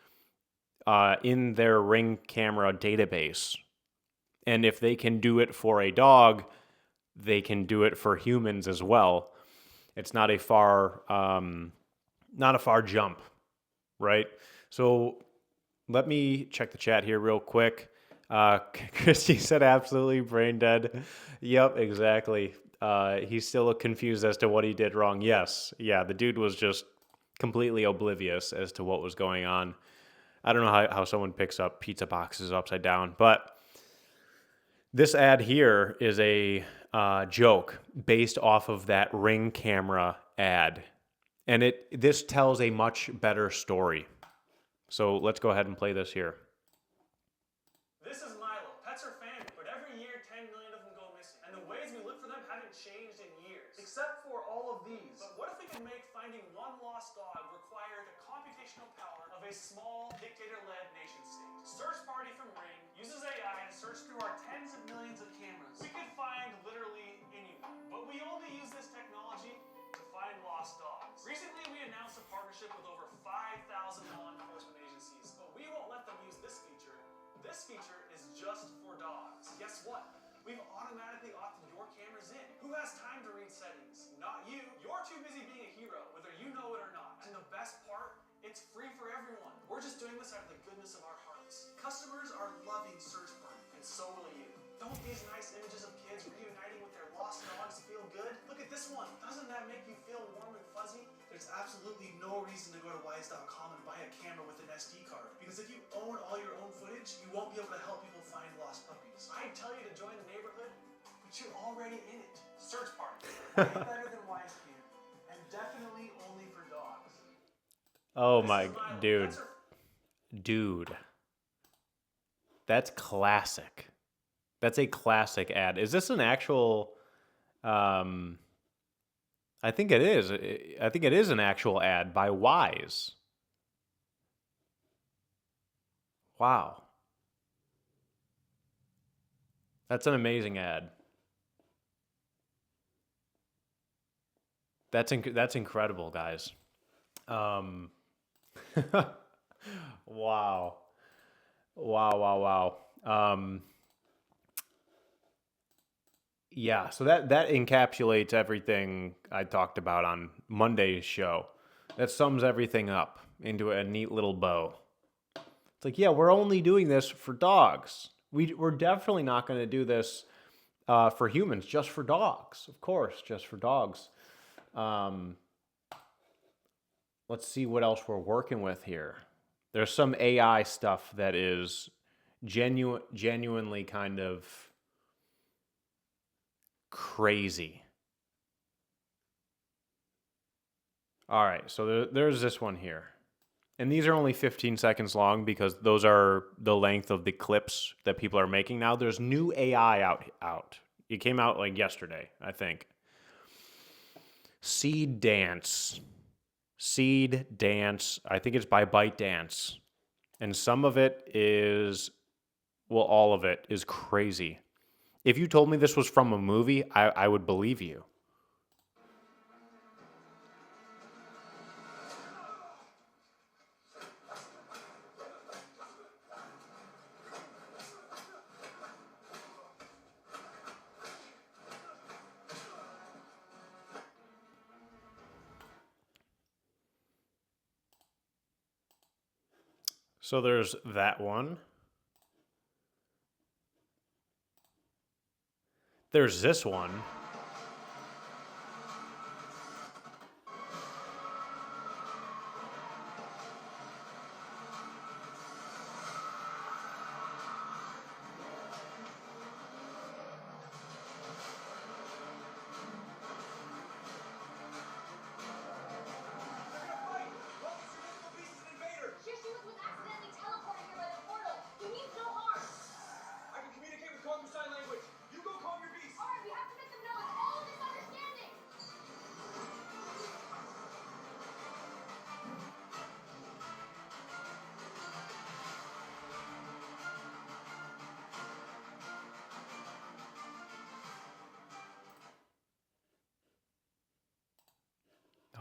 in their Ring camera database. And if they can do it for a dog, they can do it for humans as well. It's not a far jump, right? So let me check the chat here real quick. Christy said absolutely brain dead. Yep, exactly. He's still confused as to what he did wrong. Yes. Yeah, the dude was just completely oblivious as to what was going on. I don't know how someone picks up pizza boxes upside down, but this ad here is a joke based off of that Ring camera ad. And this tells a much better story. So let's go ahead and play this here. This is Milo. Pets are family, but every year 10 million of them go missing. And the ways we look for them haven't changed in years. Except for all of these. But what if we could make finding one lost dog require the computational power of a small, dictator-led nation state? Search Party from Ring uses AI to search through our tens of millions of cameras. We could find literally anyone. But we only use this technology to find lost dogs. Recently, we announced a partnership with over 5,000 law enforcement agencies, but we won't let them use this feature. This feature is just for dogs. Guess what? We've automatically opted your cameras in. Who has time to read settings? Not you. You're too busy being a hero, whether you know it or not. And the best part, it's free for everyone. We're just doing this out of the goodness of our hearts. Customers are loving Search Party, and so will you. Don't these nice images of kids reuniting with their lost dogs feel good? Look at this one. Doesn't that make you feel warm and fuzzy? There's absolutely no reason to go to wise.com and buy a camera with an SD card. Because if you own all your own footage, you won't be able to help people find lost puppies. I'd tell you to join the neighborhood, but you're already in it. Search Party. Way better than Wise Cam. And definitely only for dogs. Oh my, dude. Dude. That's classic. That's a classic ad. Is this an actual I think it is. I think it is an actual ad by Wise. Wow. That's an amazing ad. That's incredible, guys. Wow. Wow. Yeah, so that encapsulates everything I talked about on Monday's show. That sums everything up into a neat little bow. It's like, yeah, we're only doing this for dogs. We're definitely not going to do this for humans, just for dogs. Of course, just for dogs. Let's see what else we're working with here. There's some AI stuff that is genuinely kind of crazy. All right, so there's this one here. And these are only 15 seconds long because those are the length of the clips that people are making now. There's new AI out. It came out like yesterday, I think. Seedance. I think it's by ByteDance. And some of it is, well, all of it is crazy. If you told me this was from a movie, I would believe you. So there's that one. There's this one.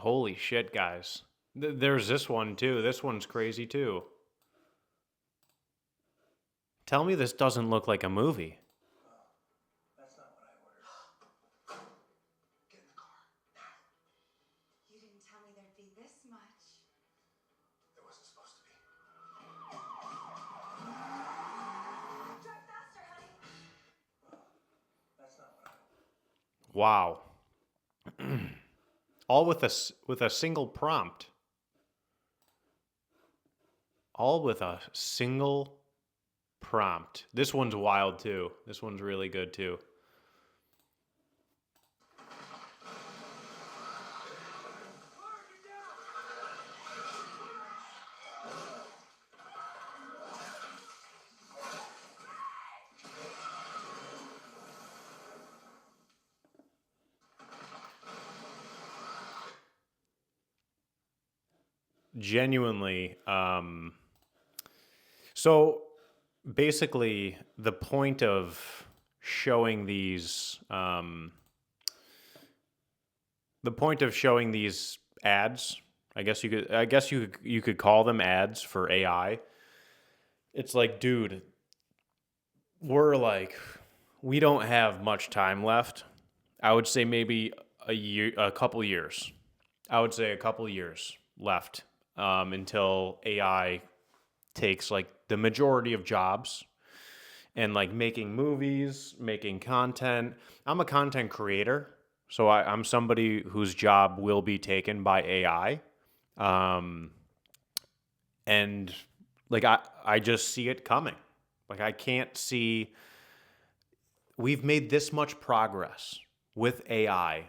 Holy shit, guys. There's this one too. This one's crazy too. Tell me this doesn't look like a movie. That's not what I ordered. Get in the car, now. You didn't tell me there'd be this much. There wasn't supposed to be. Drive faster, honey. That's not what I ordered. Wow. All with a single prompt. All with a single prompt. This one's wild too. This one's really good too. Genuinely, so basically the point of showing these ads, I guess you could call them ads for AI. It's like, dude, we don't have much time left. I would say maybe a couple years. I would say a couple years left until AI takes like the majority of jobs and like making movies, making content. I'm a content creator, so I'm somebody whose job will be taken by AI. And like I just see it coming. Like I can't see, we've made this much progress with AI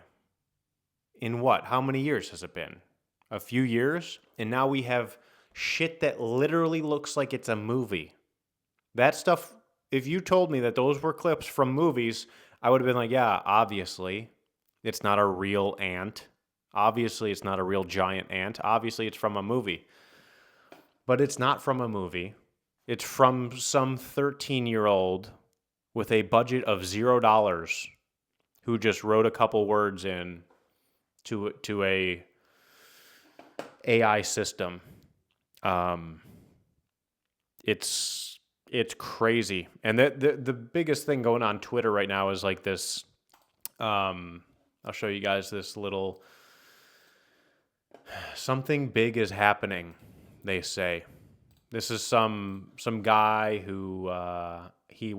in what? How many years has it been? A few years? And now we have shit that literally looks like it's a movie. That stuff, if you told me that those were clips from movies, I would have been like, yeah, obviously, it's not a real ant. Obviously, it's not a real giant ant. Obviously, it's from a movie. But it's not from a movie. It's from some 13-year-old with a budget of $0 who just wrote a couple words in to a AI system. It's crazy. And the biggest thing going on Twitter right now is like this. I'll show you guys this little, something big is happening, they say. This is some guy who he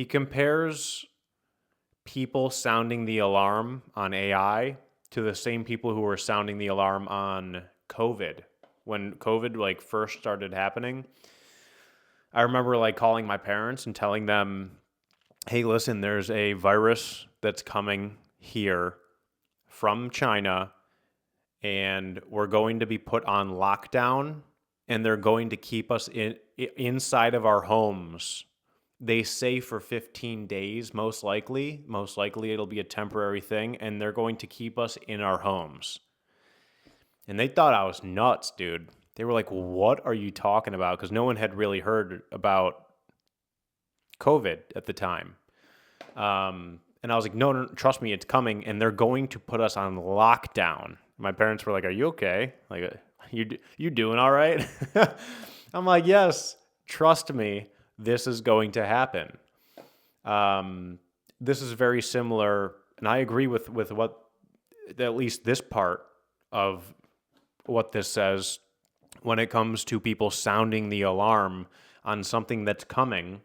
compares people sounding the alarm on AI to the same people who were sounding the alarm on COVID. When COVID like first started happening, I remember like calling my parents and telling them, hey, listen, there's a virus that's coming here from China, and we're going to be put on lockdown, and they're going to keep us inside of our homes. They say for 15 days, most likely it'll be a temporary thing, and they're going to keep us in our homes. And they thought I was nuts, dude. They were like, what are you talking about? Because no one had really heard about COVID at the time. And I was like, no, trust me, it's coming, and they're going to put us on lockdown. My parents were like, are you okay? Like, you doing all right? I'm like, yes, trust me, this is going to happen. This is very similar, and I agree with what, at least this part of what this says when it comes to people sounding the alarm on something that's coming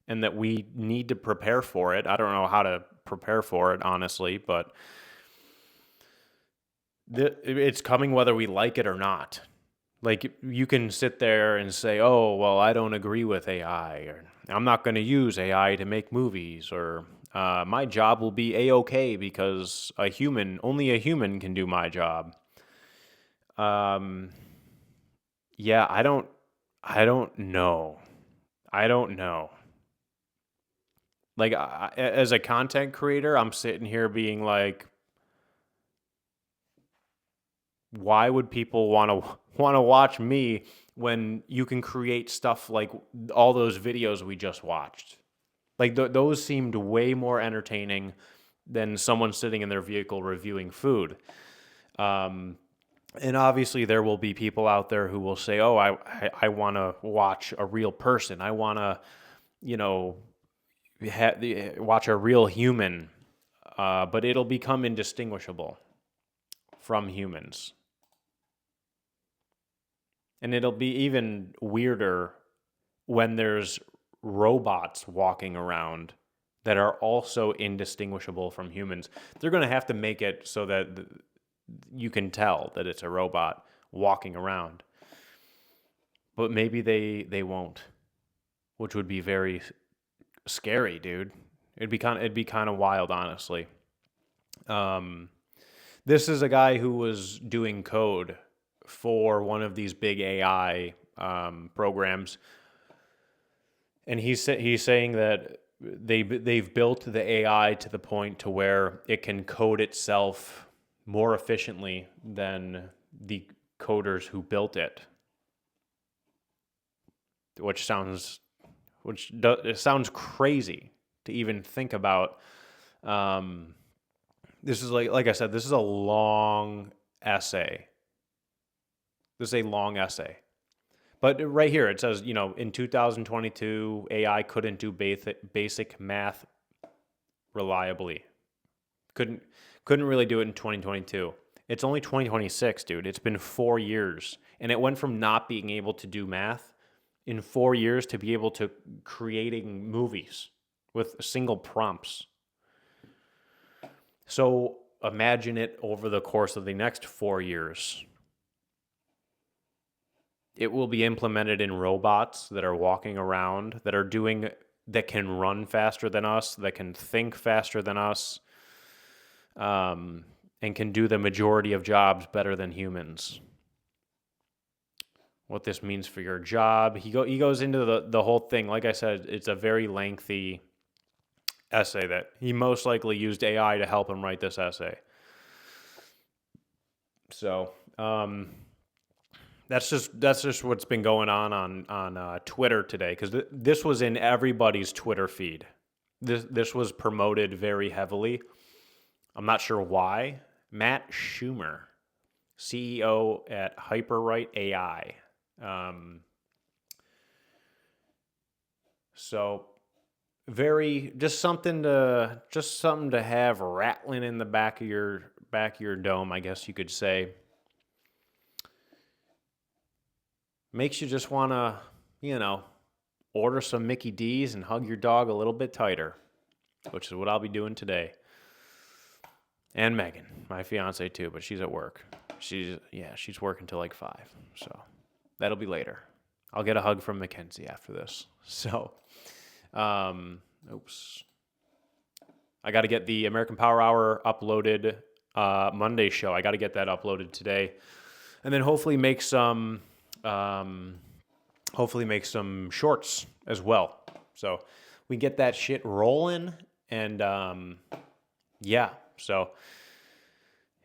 and that we need to prepare for it. I don't know how to prepare for it, honestly, but it's coming whether we like it or not. Like, you can sit there and say, oh, well, I don't agree with AI, or I'm not going to use AI to make movies, or my job will be A-okay because only a human can do my job. Yeah, I don't know. I don't know. Like, as a content creator, I'm sitting here being like, why would people want to watch me when you can create stuff like all those videos we just watched? Like, those seemed way more entertaining than someone sitting in their vehicle reviewing food. And obviously there will be people out there who will say, oh, I want to watch a real person. I want to, watch a real human. But it'll become indistinguishable from humans. And it'll be even weirder when there's robots walking around that are also indistinguishable from humans. They're going to have to make it so that you can tell that it's a robot walking around. But maybe they won't, which would be very scary, dude. It'd be kind of wild, honestly. This is a guy who was doing code for one of these big AI programs, and he's saying that they've built the AI to the point to where it can code itself more efficiently than the coders who built it, which sounds crazy to even think about. This is like I said, this is a long essay. This is a long essay. But right here, it says, in 2022, AI couldn't do basic math reliably. Couldn't really do it in 2022. It's only 2026, dude. It's been 4 years. And it went from not being able to do math in 4 years to be able to creating movies with single prompts. So imagine it over the course of the next 4 years. It will be implemented in robots that are walking around, that can run faster than us, that can think faster than us, and can do the majority of jobs better than humans. What this means for your job. He goes into the whole thing. Like I said, it's a very lengthy essay that he most likely used AI to help him write this essay. So, that's just what's been going on Twitter today, because this was in everybody's Twitter feed. This was promoted very heavily. I'm not sure why. Matt Schumer, CEO at Hyperwrite AI. So just something to have rattling in the back of your dome, I guess you could say. Makes you just want to, order some Mickey D's and hug your dog a little bit tighter, which is what I'll be doing today. And Megan, my fiance too, but she's at work. She's working till like 5, so that'll be later. I'll get a hug from Mackenzie after this. So, oops. I got to get the American Power Hour uploaded, Monday show. I got to get that uploaded today, and then hopefully make some shorts as well. So we get that shit rolling, and yeah. So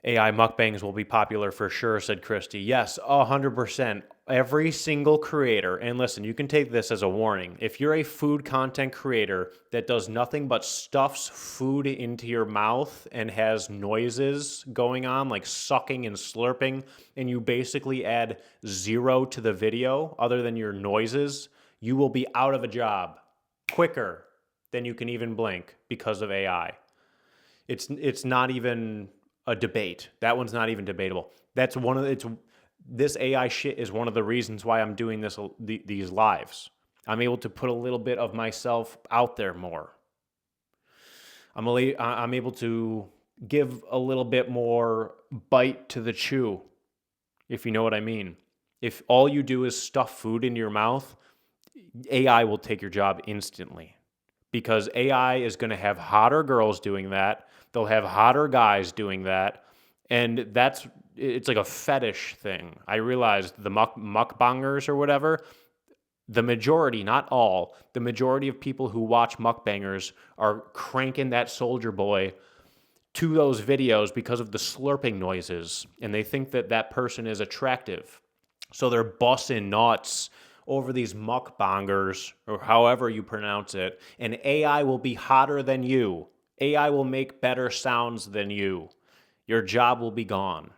AI mukbangs will be popular for sure, said Christy. Yes, 100%. Every single creator, and listen, you can take this as a warning. If you're a food content creator that does nothing but stuffs food into your mouth and has noises going on, like sucking and slurping, and you basically add 0 to the video other than your noises, you will be out of a job quicker than you can even blink because of AI. It's not even a debate. That one's not even debatable. That's this AI shit is one of the reasons why I'm doing these lives. I'm able to put a little bit of myself out there more. I'm able to give a little bit more bite to the chew, if you know what I mean. If all you do is stuff food into your mouth, AI will take your job instantly, because AI is going to have hotter girls doing that. They'll have hotter guys doing that. And it's like a fetish thing. I realized the mukbangers or whatever, the majority, not all, the majority of people who watch mukbangers are cranking that Soldier Boy to those videos because of the slurping noises, and they think that person is attractive. So they're busting nuts over these mukbangers, or however you pronounce it, and AI will be hotter than you AI will make better sounds than you. Your job will be gone.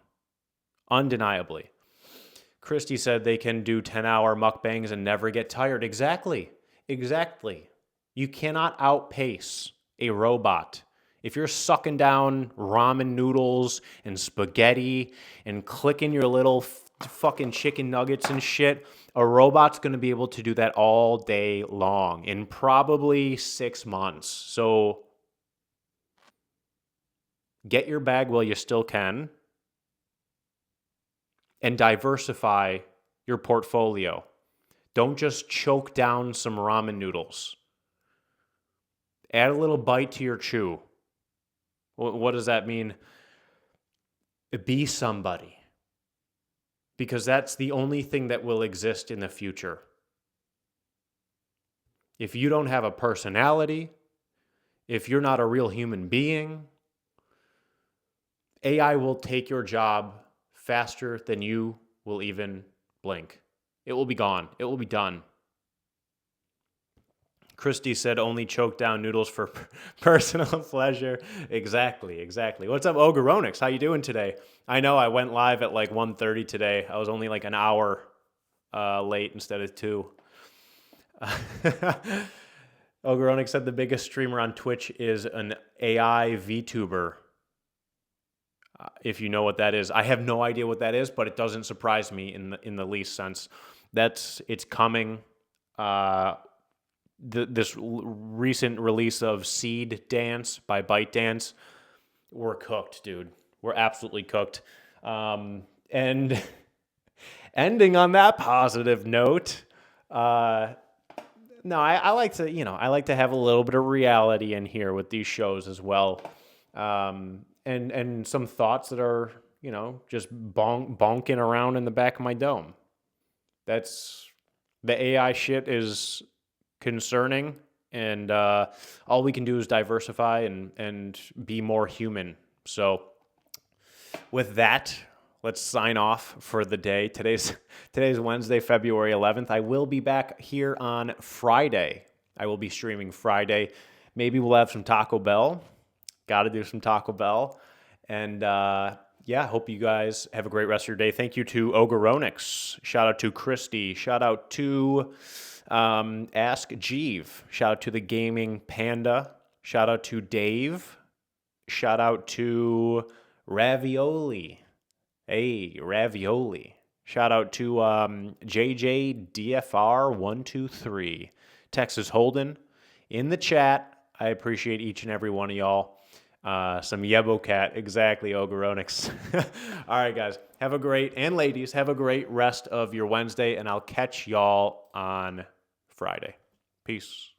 Undeniably. Christy said they can do 10-hour mukbangs and never get tired. Exactly. Exactly. You cannot outpace a robot. If you're sucking down ramen noodles and spaghetti and clicking your little fucking chicken nuggets and shit, a robot's going to be able to do that all day long in probably 6 months. So get your bag while you still can and diversify your portfolio. Don't just choke down some ramen noodles. Add a little bite to your chew. What does that mean? Be somebody. Because that's the only thing that will exist in the future. If you don't have a personality, if you're not a real human being, AI will take your job faster than you will even blink. It will be gone. It will be done. Christy said only choke down noodles for personal pleasure. Exactly. What's up, Ogoronix? How you doing today? I know I went live at like 1:30 today. I was only like an hour late instead of 2. Ogoronix said the biggest streamer on Twitch is an AI VTuber. If you know what that is. I have no idea what that is, but it doesn't surprise me in the least sense. It's coming. This recent release of Seedance by ByteDance, we're cooked, dude. We're absolutely cooked. And ending on that positive note, no, I like to have a little bit of reality in here with these shows as well. And some thoughts that are, just bonking around in the back of my dome. That's the AI shit is concerning, and all we can do is diversify and be more human. So with that, let's sign off for the day. Today's Wednesday, February 11th. I will be back here on Friday. I will be streaming Friday. Maybe we'll have some Taco Bell. Got to do some Taco Bell. And hope you guys have a great rest of your day. Thank you to Ogoronix. Shout out to Christy. Shout out to Ask Jeeve. Shout out to the Gaming Panda. Shout out to Dave. Shout out to Ravioli. Hey, Ravioli. Shout out to JJDFR123. Texas Holden in the chat. I appreciate each and every one of y'all. Some Yebo Cat. Exactly, Ogoronix. All right, guys. Have a great, and ladies, have a great rest of your Wednesday, and I'll catch y'all on Friday. Peace.